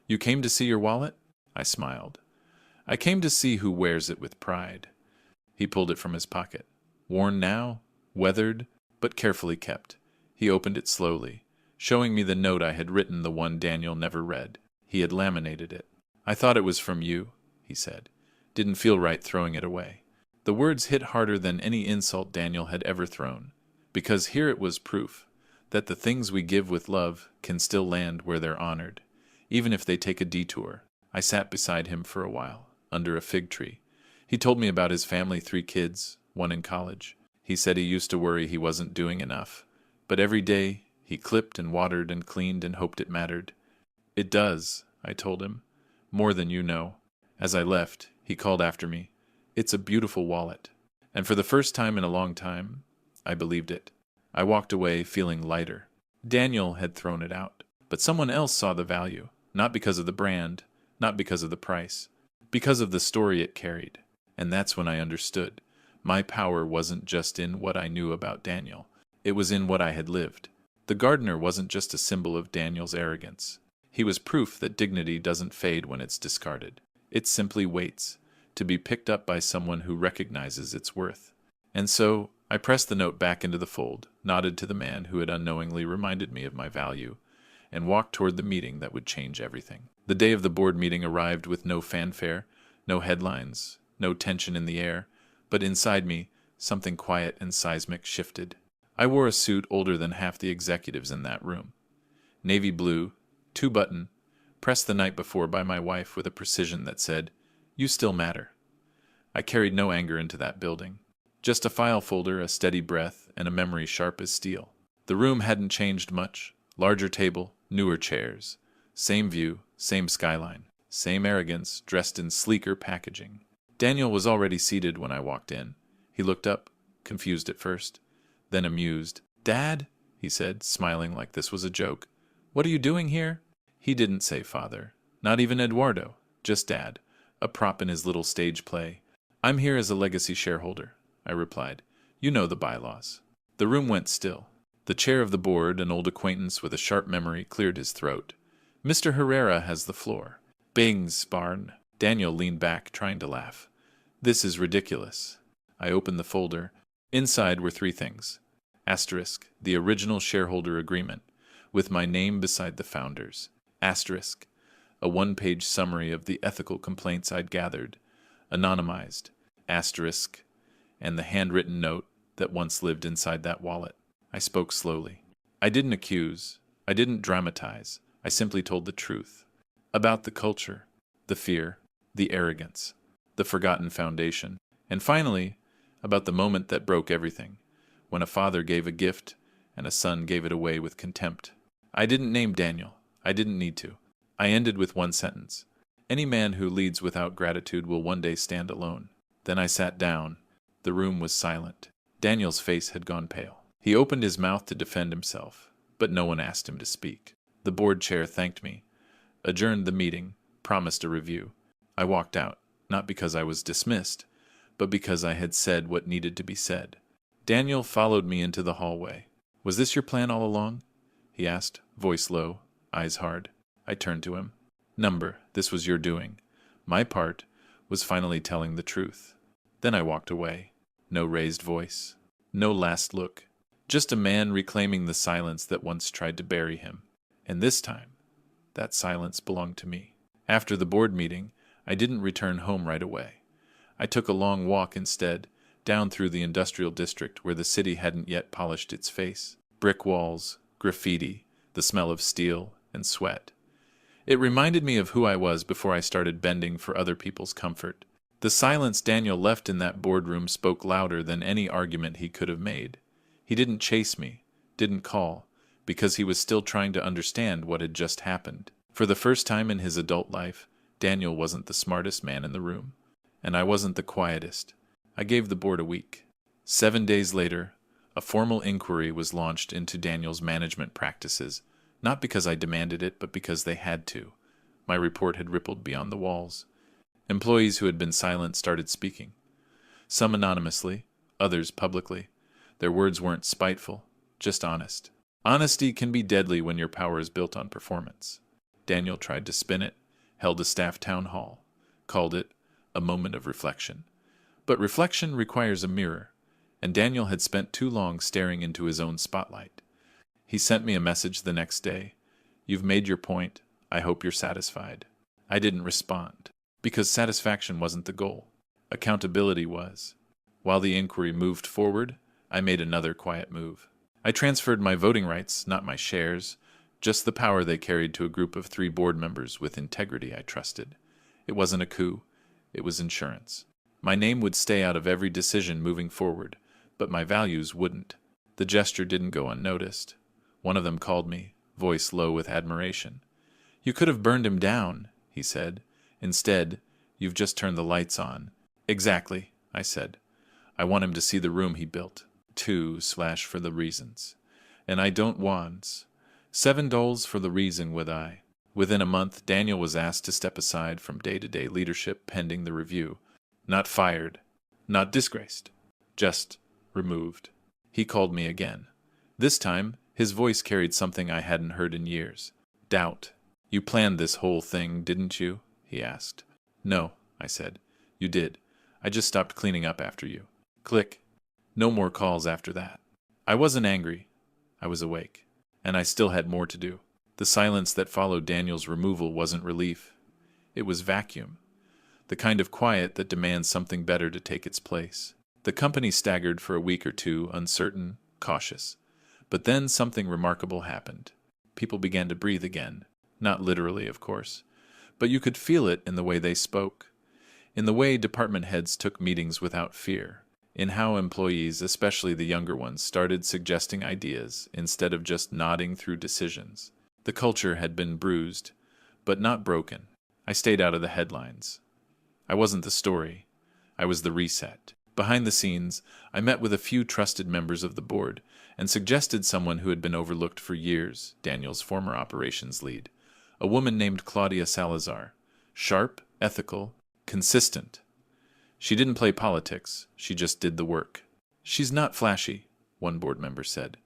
"You came to see your wallet?" I smiled. "I came to see who wears it with pride." He pulled it from his pocket. Worn now, weathered, but carefully kept. He opened it slowly, showing me the note I had written, the one Daniel never read. He had laminated it. "I thought it was from you," he said. "Didn't feel right throwing it away." The words hit harder than any insult Daniel had ever thrown, because here it was proof that the things we give with love can still land where they're honored, even if they take a detour. I sat beside him for a while, under a fig tree. He told me about his family, 3 kids, 1 in college. He said he used to worry he wasn't doing enough, but every day he clipped and watered and cleaned and hoped it mattered. "It does," I told him, "more than you know." As I left, he called after me, "It's a beautiful wallet." And for the first time in a long time, I believed it. I walked away feeling lighter. Daniel had thrown it out, but someone else saw the value, not because of the brand, not because of the price, because of the story it carried. And that's when I understood. My power wasn't just in what I knew about Daniel. It was in what I had lived. The gardener wasn't just a symbol of Daniel's arrogance. He was proof that dignity doesn't fade when it's discarded. It simply waits to be picked up by someone who recognizes its worth. And so I pressed the note back into the fold, nodded to the man who had unknowingly reminded me of my value, and walked toward the meeting that would change everything. The day of the board meeting arrived with no fanfare, no headlines, no tension in the air, but inside me, something quiet and seismic shifted. I wore a suit older than half the executives in that room. Navy blue, 2-button, pressed the night before by my wife with a precision that said, "You still matter." I carried no anger into that building. Just a file folder, a steady breath, and a memory sharp as steel. The room hadn't changed much. Larger table, newer chairs. Same view, same skyline. Same arrogance, dressed in sleeker packaging. Daniel was already seated when I walked in. He looked up, confused at first, then amused. "Dad?" he said, smiling like this was a joke. "What are you doing here?" He didn't say father. Not even Eduardo. Just Dad. A prop in his little stage play. "I'm here as a legacy shareholder," I replied. "You know the bylaws." The room went still. The chair of the board, an old acquaintance with a sharp memory, cleared his throat. "Mr. Herrera has the floor." "Bings, Barn." Daniel leaned back, trying to laugh. "This is ridiculous." I opened the folder. Inside were 3 things. Asterisk, the original shareholder agreement, with my name beside the founders. Asterisk, a 1-page summary of the ethical complaints I'd gathered. Anonymized. Asterisk, and the handwritten note that once lived inside that wallet. I spoke slowly. I didn't accuse. I didn't dramatize. I simply told the truth. About the culture, the fear, the arrogance, the forgotten foundation, and finally, about the moment that broke everything, when a father gave a gift and a son gave it away with contempt. I didn't name Daniel. I didn't need to. I ended with 1 sentence. Any man who leads without gratitude will one day stand alone. Then I sat down. The room was silent. Daniel's face had gone pale. He opened his mouth to defend himself, but no one asked him to speak. The board chair thanked me, adjourned the meeting, promised a review. I walked out, not because I was dismissed, but because I had said what needed to be said. Daniel followed me into the hallway. "Was this your plan all along?" he asked, voice low, eyes hard. I turned to him. "Number, this was your doing. My part was finally telling the truth." Then I walked away. No raised voice. No last look. Just a man reclaiming the silence that once tried to bury him. And this time, that silence belonged to me. After the board meeting, I didn't return home right away. I took a long walk instead, down through the industrial district where the city hadn't yet polished its face. Brick walls, graffiti, the smell of steel, and sweat. It reminded me of who I was before I started bending for other people's comfort. The silence Daniel left in that boardroom spoke louder than any argument he could have made. He didn't chase me, didn't call, because he was still trying to understand what had just happened. For the first time in his adult life, Daniel wasn't the smartest man in the room, and I wasn't the quietest. I gave the board a week. 7 days later, a formal inquiry was launched into Daniel's management practices, not because I demanded it, but because they had to. My report had rippled beyond the walls. Employees who had been silent started speaking. Some anonymously, others publicly. Their words weren't spiteful, just honest. Honesty can be deadly when your power is built on performance. Daniel tried to spin it, held a staff town hall, called it a moment of reflection. But reflection requires a mirror, and Daniel had spent too long staring into his own spotlight. He sent me a message the next day. "You've made your point. I hope you're satisfied." I didn't respond, because satisfaction wasn't the goal. Accountability was. While the inquiry moved forward, I made another quiet move. I transferred my voting rights, not my shares, just the power they carried to a group of 3 board members with integrity I trusted. It wasn't a coup. It was insurance. My name would stay out of every decision moving forward, but my values wouldn't. The gesture didn't go unnoticed. One of them called me, voice low with admiration. "You could have burned him down," he said. "Instead, you've just turned the lights on." "Exactly," I said. "I want him to see the room he built. For the reasons. And I don't want $7 for the reason would I." Within a month, Daniel was asked to step aside from day-to-day leadership pending the review. Not fired, not disgraced, just removed. He called me again. This time, his voice carried something I hadn't heard in years. Doubt. "You planned this whole thing, didn't you?" he asked. "No," I said. "You did. I just stopped cleaning up after you." Click. No more calls after that. I wasn't angry. I was awake. And I still had more to do. The silence that followed Daniel's removal wasn't relief. It was vacuum. The kind of quiet that demands something better to take its place. The company staggered for a week or two, uncertain, cautious. But then something remarkable happened. People began to breathe again. Not literally, of course. But you could feel it in the way they spoke. In the way department heads took meetings without fear. In how employees, especially the younger ones, started suggesting ideas instead of just nodding through decisions. The culture had been bruised, but not broken. I stayed out of the headlines. I wasn't the story. I was the reset. Behind the scenes, I met with a few trusted members of the board and suggested someone who had been overlooked for years, Daniel's former operations lead, a woman named Claudia Salazar. Sharp, ethical, consistent. She didn't play politics, she just did the work. "She's not flashy," one board member said.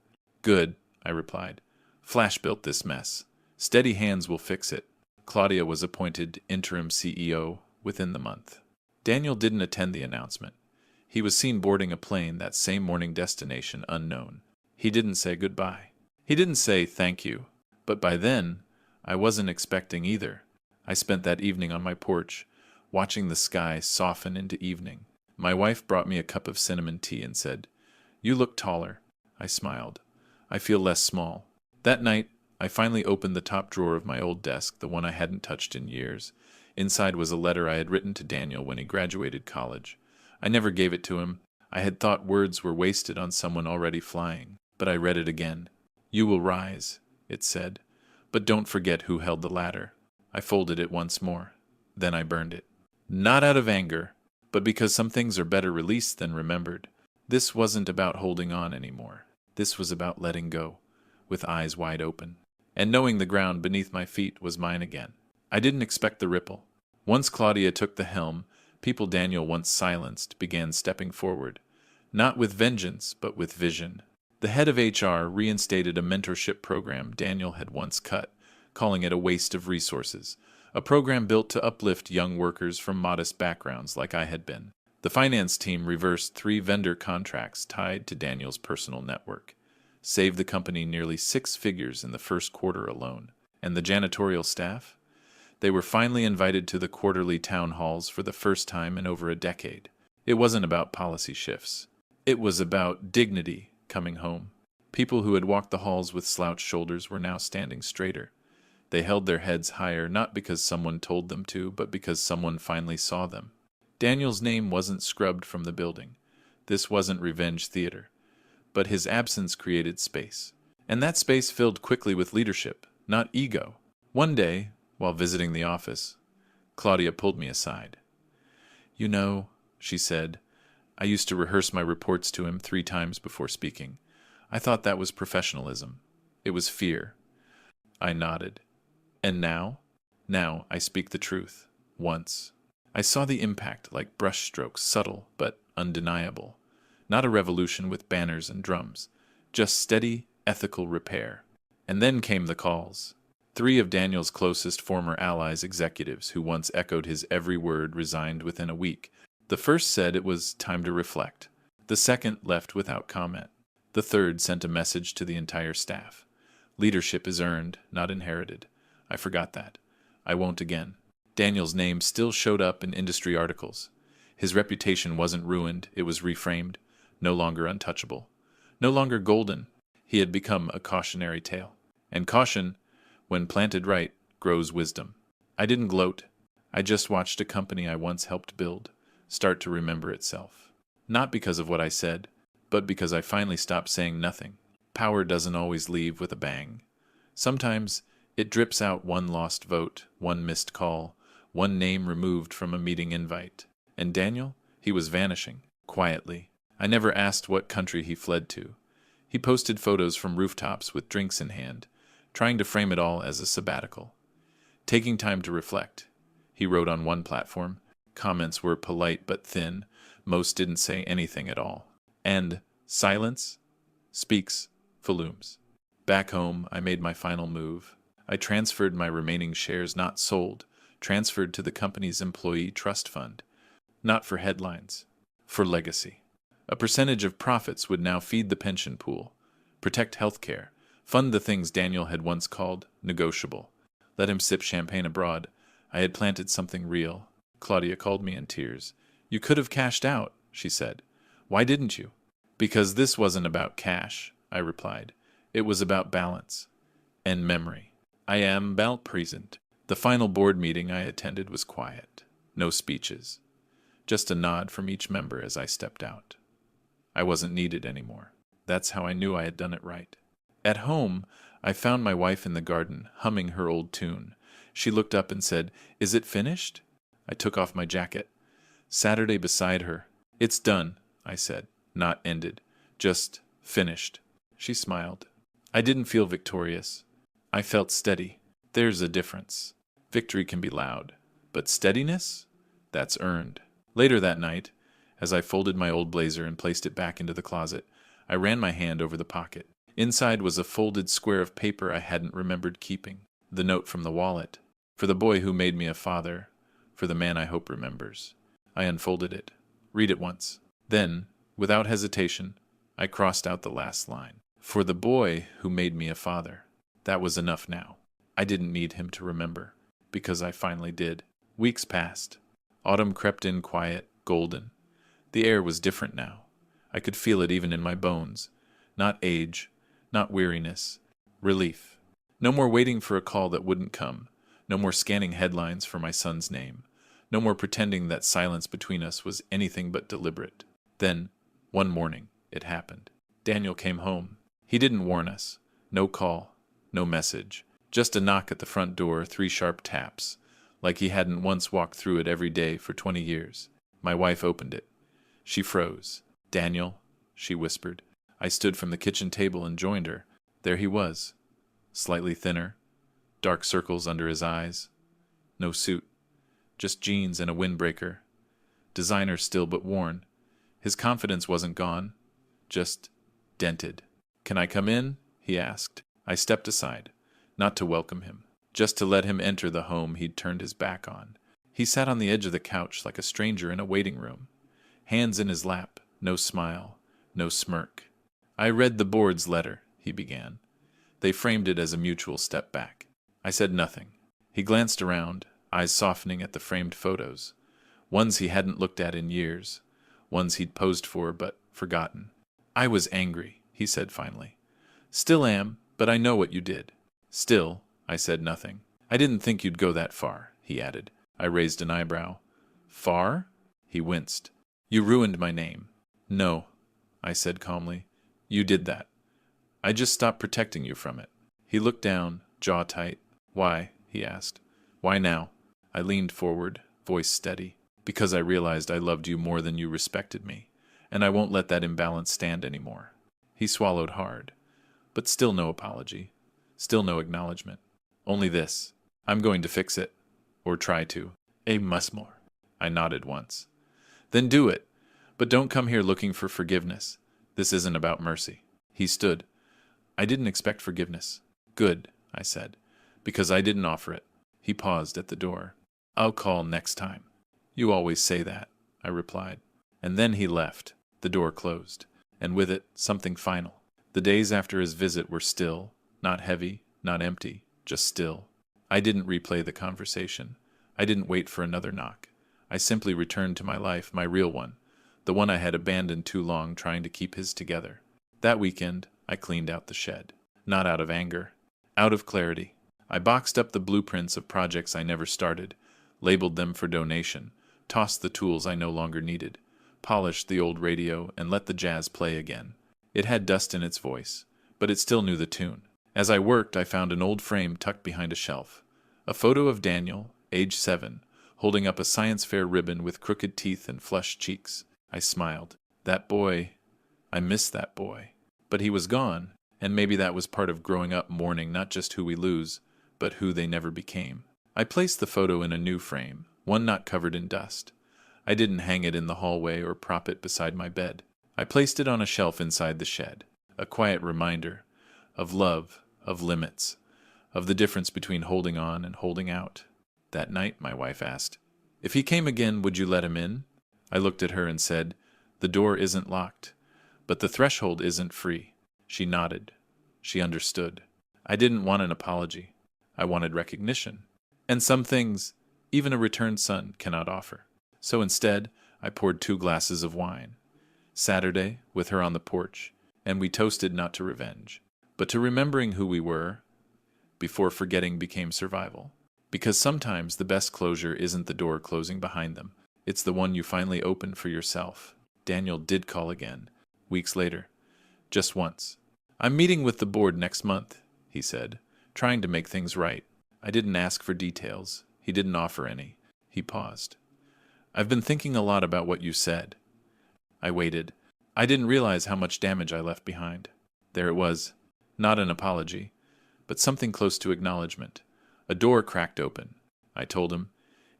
"Good," I replied. "Flash built this mess. Steady hands will fix it." Claudia was appointed interim CEO within the month. Daniel didn't attend the announcement. He was seen boarding a plane that same morning, destination unknown. He didn't say goodbye. He didn't say thank you. But by then, I wasn't expecting either. I spent that evening on my porch, watching the sky soften into evening. My wife brought me a cup of cinnamon tea and said, "You look taller." I smiled. "I feel less small." That night, I finally opened the top drawer of my old desk, the one I hadn't touched in years. Inside was a letter I had written to Daniel when he graduated college. I never gave it to him. I had thought words were wasted on someone already flying. But I read it again. "You will rise," it said. "But don't forget who held the ladder." I folded it once more. Then I burned it. Not out of anger, but because some things are better released than remembered. This wasn't about holding on anymore. This was about letting go, with eyes wide open. And knowing the ground beneath my feet was mine again. I didn't expect the ripple. Once Claudia took the helm, people Daniel once silenced began stepping forward. Not with vengeance, but with vision. The head of HR reinstated a mentorship program Daniel had once cut, calling it a waste of resources. A program built to uplift young workers from modest backgrounds like I had been. The finance team reversed 3 vendor contracts tied to Daniel's personal network, saved the company nearly 6 figures in the first quarter alone. And the janitorial staff? They were finally invited to the quarterly town halls for the first time in over a decade. It wasn't about policy shifts. It was about dignity coming home. People who had walked the halls with slouched shoulders were now standing straighter. They held their heads higher not because someone told them to, but because someone finally saw them. Daniel's name wasn't scrubbed from the building. This wasn't revenge theater. But his absence created space. And that space filled quickly with leadership, not ego. One day, while visiting the office, Claudia pulled me aside. "You know," she said, "I used to rehearse my reports to him 3 times before speaking. I thought that was professionalism. It was fear." I nodded. "And now?" "Now I speak the truth. Once. I saw the impact like brushstrokes, subtle but undeniable. Not a revolution with banners and drums. Just steady, ethical repair. And then came the calls. 3 of Daniel's closest former allies, executives who once echoed his every word, resigned within a week. The first said it was time to reflect. The second left without comment. The third sent a message to the entire staff. Leadership is earned, not inherited. I forgot that. I won't again. Daniel's name still showed up in industry articles. His reputation wasn't ruined, it was reframed. No longer untouchable. No longer golden. He had become a cautionary tale. And caution, when planted right, grows wisdom. I didn't gloat. I just watched a company I once helped build start to remember itself. Not because of what I said, but because I finally stopped saying nothing. Power doesn't always leave with a bang. Sometimes it drips out one lost vote, one missed call, one name removed from a meeting invite. And Daniel? He was vanishing, quietly. I never asked what country he fled to. He posted photos from rooftops with drinks in hand, trying to frame it all as a sabbatical. Taking time to reflect. He wrote on one platform. Comments were polite but thin. Most didn't say anything at all. And silence speaks volumes. Back home, I made my final move. I transferred my remaining shares, not sold, transferred to the company's employee trust fund. Not for headlines, for legacy. A percentage of profits would now feed the pension pool, protect healthcare, fund the things Daniel had once called negotiable. Let him sip champagne abroad. I had planted something real. Claudia called me in tears. "You could have cashed out," she said. "Why didn't you?" "Because this wasn't about cash," I replied. "It was about balance and memory. I am present." The final board meeting I attended was quiet. No speeches. Just a nod from each member as I stepped out. I wasn't needed anymore. That's how I knew I had done it right. At home, I found my wife in the garden, humming her old tune. She looked up and said, "Is it finished?" I took off my jacket. Saturday beside her. "It's done," I said. Not ended. Just finished. She smiled. I didn't feel victorious. I felt steady. There's a difference. Victory can be loud. But steadiness? That's earned. Later that night, as I folded my old blazer and placed it back into the closet, I ran my hand over the pocket. Inside was a folded square of paper I hadn't remembered keeping. The note from the wallet. For the boy who made me a father. For the man I hope remembers. I unfolded it. Read it once. Then, without hesitation, I crossed out the last line. For the boy who made me a father. That was enough now. I didn't need him to remember. Because I finally did. Weeks passed. Autumn crept in quiet, golden. The air was different now. I could feel it even in my bones. Not age, not weariness. Relief. No more waiting for a call that wouldn't come. No more scanning headlines for my son's name. No more pretending that silence between us was anything but deliberate. Then, one morning, it happened. Daniel came home. He didn't warn us. No call. No message. Just a knock at the front door, 3 sharp taps. Like he hadn't once walked through it every day for 20 years. My wife opened it. She froze. "Daniel," she whispered. I stood from the kitchen table and joined her. There he was. Slightly thinner. Dark circles under his eyes. No suit. Just jeans and a windbreaker. Designer still but worn. His confidence wasn't gone. Just dented. "Can I come in?" he asked. I stepped aside. Not to welcome him. Just to let him enter the home he'd turned his back on. He sat on the edge of the couch like a stranger in a waiting room. Hands in his lap. No smile. No smirk. "I read the board's letter," he began. They framed it as a mutual step back. I said nothing. He glanced around, eyes softening at the framed photos. Ones he hadn't looked at in years. Ones he'd posed for but forgotten. "I was angry," he said finally. "Still am, but I know what you did." "Still," I said nothing. "I didn't think you'd go that far," he added. I raised an eyebrow. "Far?" He winced. "You ruined my name." "No," I said calmly. "You did that. I just stopped protecting you from it." He looked down, jaw tight. "Why?" he asked. "Why now?" I leaned forward, voice steady, because I realized I loved you more than you respected me, and I won't let that imbalance stand anymore. He swallowed hard, but still no apology, still no acknowledgement. Only this: I'm going to fix it, or try to. Must more. I nodded once. Then do it, but don't come here looking for forgiveness. This isn't about mercy. He stood. I didn't expect forgiveness. Good, I said, because I didn't offer it. He paused at the door. I'll call next time. You always say that, I replied. And then he left. The door closed, and with it, something final. The days after his visit were still, not heavy, not empty, just still. I didn't replay the conversation. I didn't wait for another knock. I simply returned to my life, my real one, the one I had abandoned too long trying to keep his together. That weekend, I cleaned out the shed. Not out of anger, out of clarity. I boxed up the blueprints of projects I never started, labeled them for donation, tossed the tools I no longer needed, polished the old radio, and let the jazz play again. It had dust in its voice, but it still knew the tune. As I worked, I found an old frame tucked behind a shelf. A photo of Daniel, age 7, holding up a science fair ribbon with crooked teeth and flushed cheeks. I smiled. That boy, I missed that boy. But he was gone, and maybe that was part of growing up mourning not just who we lose, but who they never became. I placed the photo in a new frame, one not covered in dust. I didn't hang it in the hallway or prop it beside my bed. I placed it on a shelf inside the shed, a quiet reminder of love, of limits, of the difference between holding on and holding out. That night, my wife asked, "If he came again, would you let him in?" I looked at her and said, "The door isn't locked, but the threshold isn't free." She nodded. She understood. I didn't want an apology. I wanted recognition. And some things, even a returned son cannot offer. So instead, I poured 2 glasses of wine. Saturday, with her on the porch, and we toasted not to revenge, but to remembering who we were before forgetting became survival. Because sometimes the best closure isn't the door closing behind them. It's the one you finally open for yourself. Daniel did call again, weeks later. Just once. "I'm meeting with the board next month," he said, trying to make things right. I didn't ask for details. He didn't offer any. He paused. "I've been thinking a lot about what you said." I waited. I didn't realize how much damage I left behind. There it was. Not an apology, but something close to acknowledgement. A door cracked open. I told him,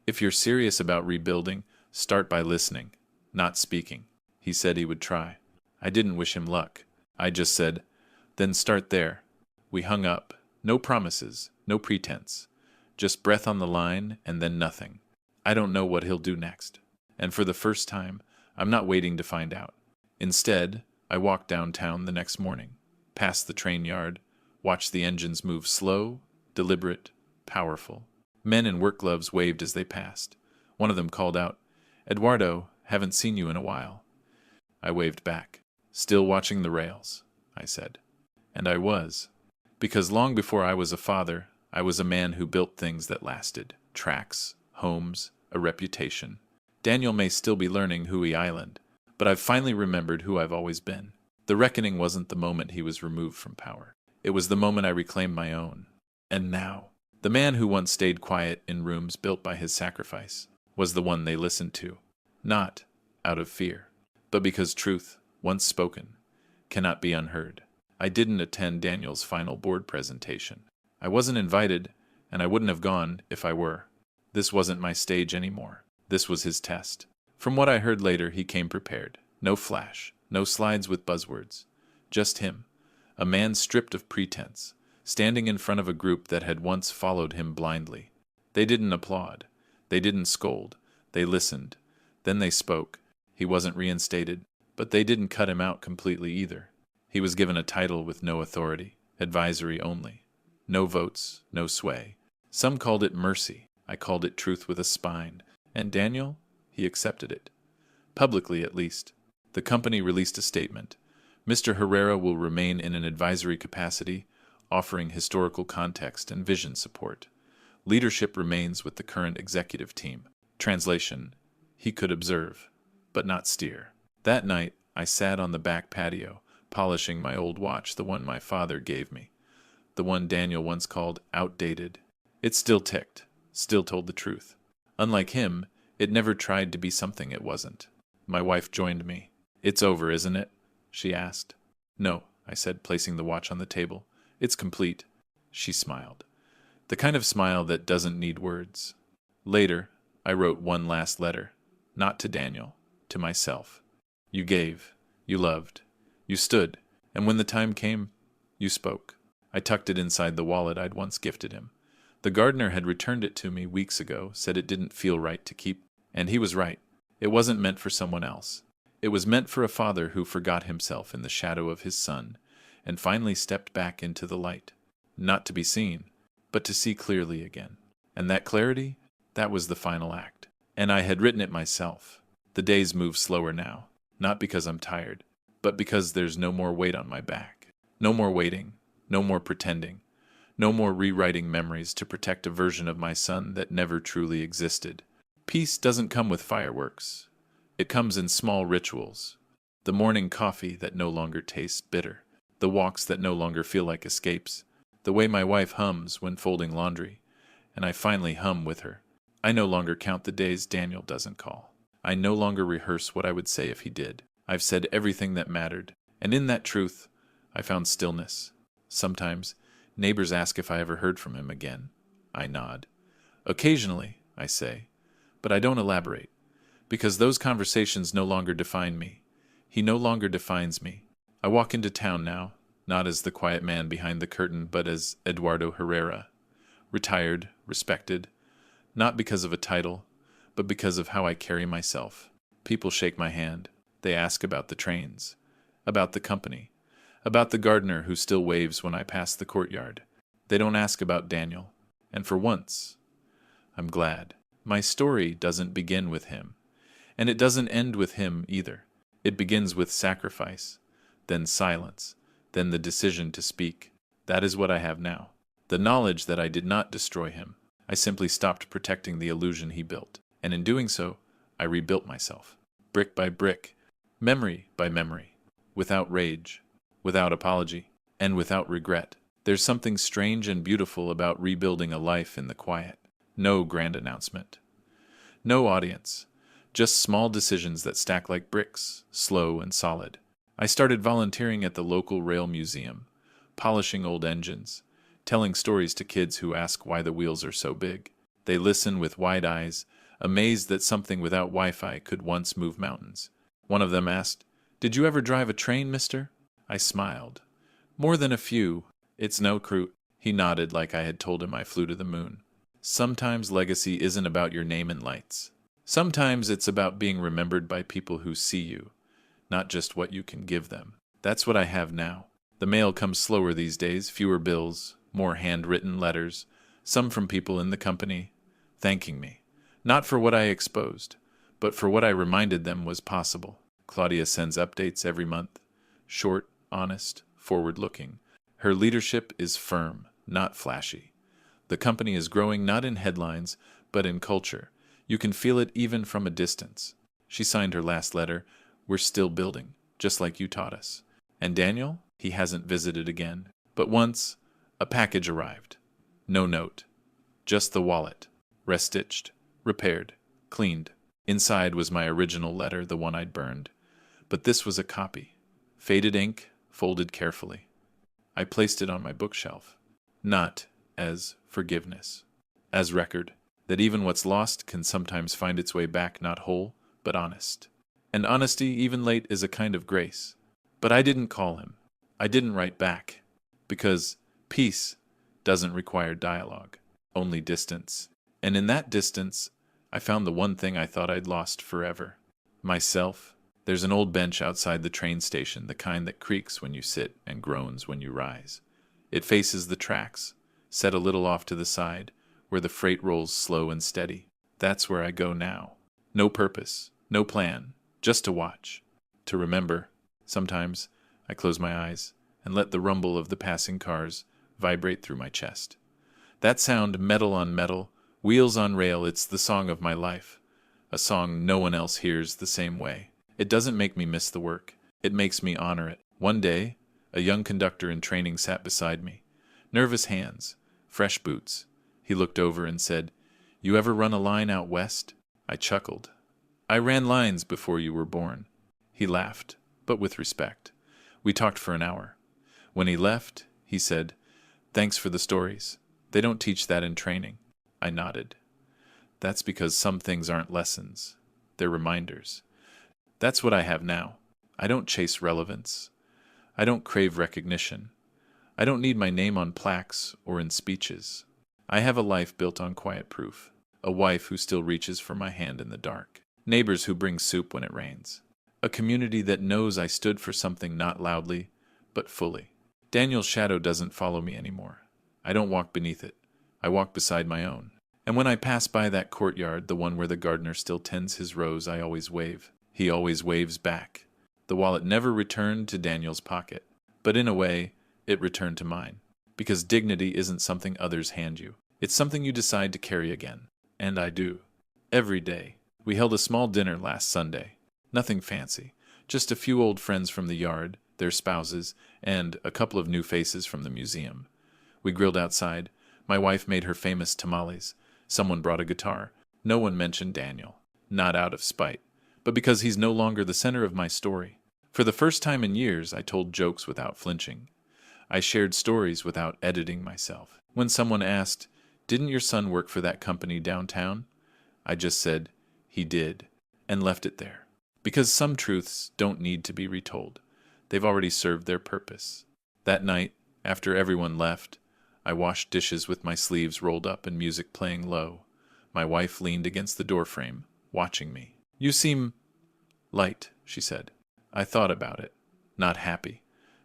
"If you're serious about rebuilding, start by listening, not speaking." He said he would try. I didn't wish him luck. I just said, "Then start there." We hung up. No promises, no pretense. Just breath on the line, and then nothing. I don't know what he'll do next. And for the first time, I'm not waiting to find out. Instead, I walked downtown the next morning, past the train yard, watched the engines move slow, deliberate, powerful. Men in work gloves waved as they passed. One of them called out, "Eduardo, haven't seen you in a while." I waved back. "Still watching the rails," I said. And I was. Because long before I was a father, I was a man who built things that lasted. Tracks, homes, a reputation. Daniel may still be learning Hui Island, but I've finally remembered who I've always been. The reckoning wasn't the moment he was removed from power. It was the moment I reclaimed my own. And now, the man who once stayed quiet in rooms built by his sacrifice was the one they listened to. Not out of fear, but because truth, once spoken, cannot be unheard. I didn't attend Daniel's final board presentation. I wasn't invited, and I wouldn't have gone if I were. This wasn't my stage anymore. This was his test. From what I heard later, he came prepared. No flash, no slides with buzzwords. Just him, a man stripped of pretense, standing in front of a group that had once followed him blindly. They didn't applaud. They didn't scold. They listened. Then they spoke. He wasn't reinstated, but they didn't cut him out completely either. He was given a title with no authority, advisory only. No votes, no sway. Some called it mercy. I called it truth with a spine. And Daniel, he accepted it. Publicly, at least. The company released a statement. Mr. Herrera will remain in an advisory capacity, offering historical context and vision support. Leadership remains with the current executive team. Translation: he could observe, but not steer. That night, I sat on the back patio, polishing my old watch, the one my father gave me. The one Daniel once called outdated. It still ticked, still told the truth. Unlike him, it never tried to be something it wasn't. My wife joined me. "It's over, isn't it?" she asked. "No," I said, placing the watch on the table. "It's complete." She smiled. The kind of smile that doesn't need words. Later, I wrote one last letter. Not to Daniel, to myself. You gave, you loved, you stood, and when the time came, you spoke. I tucked it inside the wallet I'd once gifted him. The gardener had returned it to me weeks ago, said it didn't feel right to keep, and he was right. It wasn't meant for someone else. It was meant for a father who forgot himself in the shadow of his son, and finally stepped back into the light. Not to be seen, but to see clearly again. And that clarity, that was the final act. And I had written it myself. The days move slower now, not because I'm tired, but because there's no more weight on my back. No more waiting, no more pretending, no more rewriting memories to protect a version of my son that never truly existed. Peace doesn't come with fireworks. It comes in small rituals. The morning coffee that no longer tastes bitter. The walks that no longer feel like escapes. The way my wife hums when folding laundry. And I finally hum with her. I no longer count the days Daniel doesn't call. I no longer rehearse what I would say if he did. I've said everything that mattered. And in that truth, I found stillness. Sometimes, neighbors ask if I ever heard from him again. I nod. Occasionally, I say, but I don't elaborate, because those conversations no longer define me. He no longer defines me. I walk into town now, not as the quiet man behind the curtain, but as Eduardo Herrera, retired, respected, not because of a title, but because of how I carry myself. People shake my hand. They ask about the trains, about the company, about the gardener who still waves when I pass the courtyard. They don't ask about Daniel. And for once, I'm glad. My story doesn't begin with him. And it doesn't end with him either. It begins with sacrifice, then silence, then the decision to speak. That is what I have now. The knowledge that I did not destroy him. I simply stopped protecting the illusion he built. And in doing so, I rebuilt myself. Brick by brick, memory by memory, without rage, without apology, and without regret. There's something strange and beautiful about rebuilding a life in the quiet. No grand announcement. No audience. Just small decisions that stack like bricks, slow and solid. I started volunteering at the local rail museum, polishing old engines, telling stories to kids who ask why the wheels are so big. They listen with wide eyes, amazed that something without Wi-Fi could once move mountains. One of them asked, "Did you ever drive a train, mister?" I smiled. "More than a few. It's no crew." He nodded like I had told him I flew to the moon. Sometimes legacy isn't about your name in lights. Sometimes it's about being remembered by people who see you, not just what you can give them. That's what I have now. The mail comes slower these days, fewer bills, more handwritten letters, some from people in the company, thanking me. Not for what I exposed, but for what I reminded them was possible. Claudia sends updates every month. Short, honest, forward-looking. Her leadership is firm, not flashy. The company is growing not in headlines, but in culture. You can feel it even from a distance. She signed her last letter, "We're still building, just like you taught us." And Daniel? He hasn't visited again. But once, a package arrived. No note. Just the wallet. Restitched, repaired, cleaned. Inside was my original letter, the one I'd burned. But this was a copy. Faded ink, folded carefully. I placed it on my bookshelf. Not as forgiveness. As record. That even what's lost can sometimes find its way back not whole, but honest. And honesty, even late, is a kind of grace. But I didn't call him. I didn't write back. Because peace doesn't require dialogue, only distance. And in that distance, I found the one thing I thought I'd lost forever. Myself. There's an old bench outside the train station, the kind that creaks when you sit and groans when you rise. It faces the tracks, set a little off to the side, where the freight rolls slow and steady. That's where I go now. No purpose, no plan, just to watch, to remember. Sometimes I close my eyes and let the rumble of the passing cars vibrate through my chest. That sound, metal on metal, wheels on rail, it's the song of my life. A song no one else hears the same way. It doesn't make me miss the work. It makes me honor it. One day, a young conductor in training sat beside me. Nervous hands, fresh boots. He looked over and said, You ever run a line out west? I chuckled. I ran lines before you were born. He laughed, but with respect. We talked for an hour. When he left, he said, "Thanks for the stories. They don't teach that in training." I nodded. That's because some things aren't lessons. They're reminders. That's what I have now. I don't chase relevance. I don't crave recognition. I don't need my name on plaques or in speeches. I have a life built on quiet proof. A wife who still reaches for my hand in the dark. Neighbors who bring soup when it rains. A community that knows I stood for something not loudly, but fully. Daniel's shadow doesn't follow me anymore. I don't walk beneath it. I walk beside my own. And when I pass by that courtyard, the one where the gardener still tends his rose, I always wave. He always waves back. The wallet never returned to Daniel's pocket, but in a way, it returned to mine. Because dignity isn't something others hand you. It's something you decide to carry again. And I do. Every day. We held a small dinner last Sunday. Nothing fancy. Just a few old friends from the yard, their spouses, and a couple of new faces from the museum. We grilled outside. My wife made her famous tamales. Someone brought a guitar. No one mentioned Daniel. Not out of spite, but because he's no longer the center of my story. For the first time in years, I told jokes without flinching. I shared stories without editing myself. When someone asked, "Didn't your son work for that company downtown?" I just said, "He did," and left it there. Because some truths don't need to be retold. They've already served their purpose. That night, after everyone left, I washed dishes with my sleeves rolled up and music playing low. My wife leaned against the doorframe, watching me. "You seem light," she said. I thought about it. Not happy.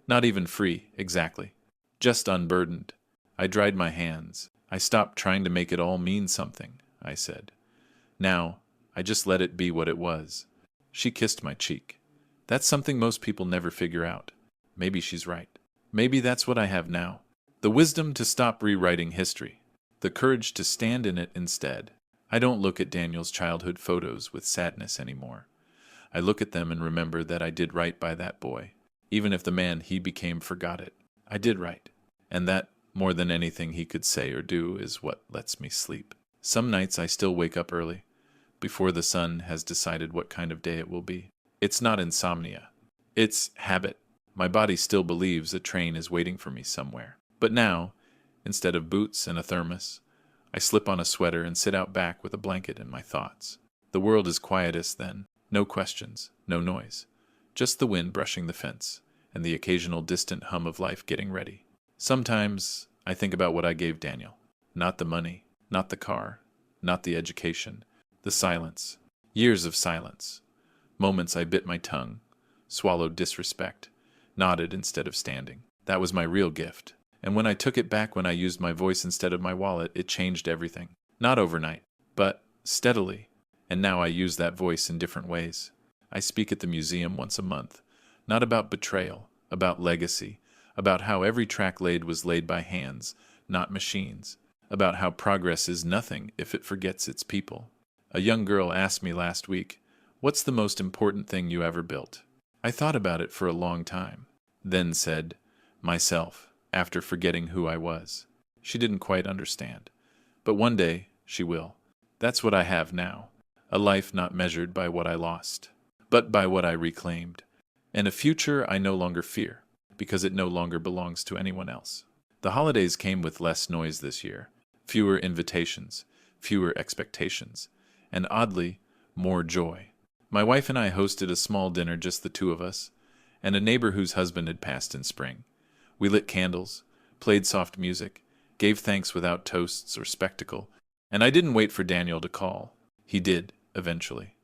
Not even free, exactly. Just unburdened. I dried my hands. I stopped trying to make it all mean something, I said. Now, I just let it be what it was. She kissed my cheek. That's something most people never figure out. Maybe she's right. Maybe that's what I have now. The wisdom to stop rewriting history. The courage to stand in it instead. I don't look at Daniel's childhood photos with sadness anymore. I look at them and remember that I did right by that boy. Even if the man he became forgot it. I did right. And that, more than anything he could say or do, is what lets me sleep. Some nights I still wake up early, before the sun has decided what kind of day it will be. It's not insomnia. It's habit. My body still believes a train is waiting for me somewhere. But now, instead of boots and a thermos, I slip on a sweater and sit out back with a blanket and my thoughts. The world is quietest then. No questions, no noise. Just the wind brushing the fence, and the occasional distant hum of life getting ready. Sometimes I think about what I gave Daniel. Not the money, not the car, not the education. The silence. Years of silence. Moments I bit my tongue, swallowed disrespect, nodded instead of standing. That was my real gift. And when I took it back when I used my voice instead of my wallet, it changed everything. Not overnight, but steadily. And now I use that voice in different ways. I speak at the museum once a month. Not about betrayal, about legacy, about how every track laid was laid by hands, not machines. About how progress is nothing if it forgets its people. A young girl asked me last week, "What's the most important thing you ever built?" I thought about it for a long time, then said, "Myself," after forgetting who I was. She didn't quite understand. But one day, she will. That's what I have now. A life not measured by what I lost, but by what I reclaimed. And a future I no longer fear, because it no longer belongs to anyone else. The holidays came with less noise this year. Fewer invitations, fewer expectations. And oddly, more joy. My wife and I hosted a small dinner, just the two of us, and a neighbor whose husband had passed in spring. We lit candles, played soft music, gave thanks without toasts or spectacle, and I didn't wait for Daniel to call. He did, eventually.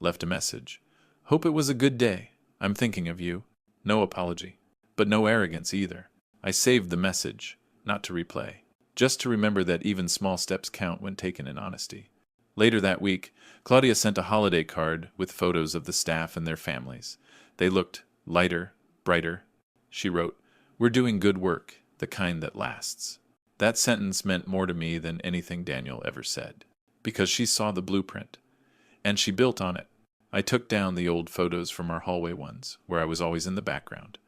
Left a message. "Hope it was a good day. I'm thinking of you." No apology, but no arrogance either. I saved the message, not to replay, just to remember that even small steps count when taken in honesty. Later that week, Claudia sent a holiday card with photos of the staff and their families. They looked lighter, brighter. She wrote, "We're doing good work, the kind that lasts." That sentence meant more to me than anything Daniel ever said, because she saw the blueprint, and she built on it. I took down the old photos from our hallway ones, where I was always in the background.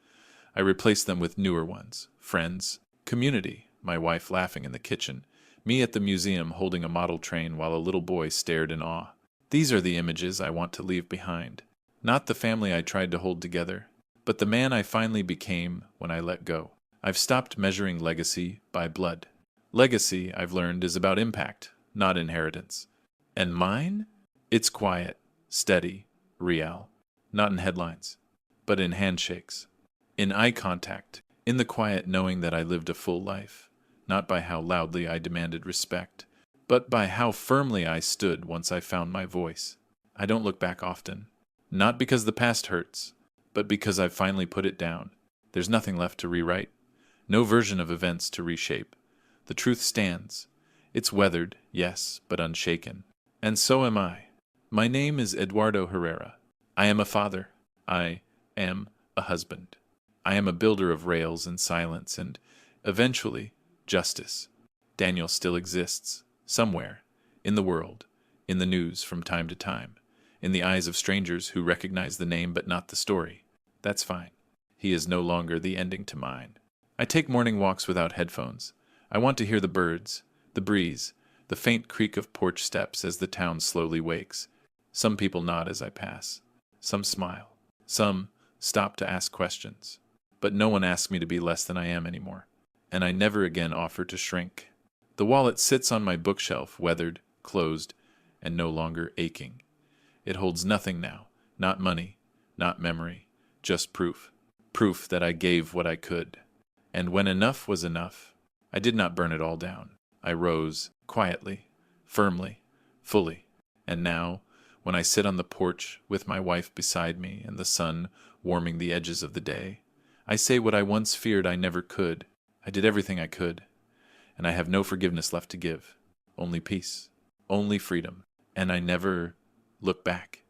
I replaced them with newer ones, friends, community, my wife laughing in the kitchen, Me at the museum holding a model train while a little boy stared in awe. These are the images I want to leave behind. Not the family I tried to hold together, but the man I finally became when I let go. I've stopped measuring legacy by blood. Legacy, I've learned, is about impact, not inheritance. And mine? It's quiet, steady, real. Not in headlines, but in handshakes, in eye contact, in the quiet knowing that I lived a full life, not by how loudly I demanded respect, but by how firmly I stood once I found my voice. I don't look back often, not because the past hurts, but because I've finally put it down. There's nothing left to rewrite, no version of events to reshape. The truth stands. It's weathered, yes, but unshaken. And so am I. My name is Eduardo Herrera. I am a father. I am a husband. I am a builder of rails and silence and, eventually, justice. Daniel still exists, somewhere, in the world, in the news from time to time, in the eyes of strangers who recognize the name but not the story. That's fine. He is no longer the ending to mine. I take morning walks without headphones. I want to hear the birds, the breeze, the faint creak of porch steps as the town slowly wakes. Some people nod as I pass. Some smile. Some stop to ask questions. But no one asks me to be less than I am anymore. And I never again offer to shrink. The wallet sits on my bookshelf, weathered, closed, and no longer aching. It holds nothing now, not money, not memory, just proof. Proof that I gave what I could. And when enough was enough, I did not burn it all down. I rose, quietly, firmly, fully. And now, when I sit on the porch with my wife beside me and the sun warming the edges of the day, I say what I once feared I never could. I did everything I could, and I have no forgiveness left to give. Only peace, only freedom, and I never look back.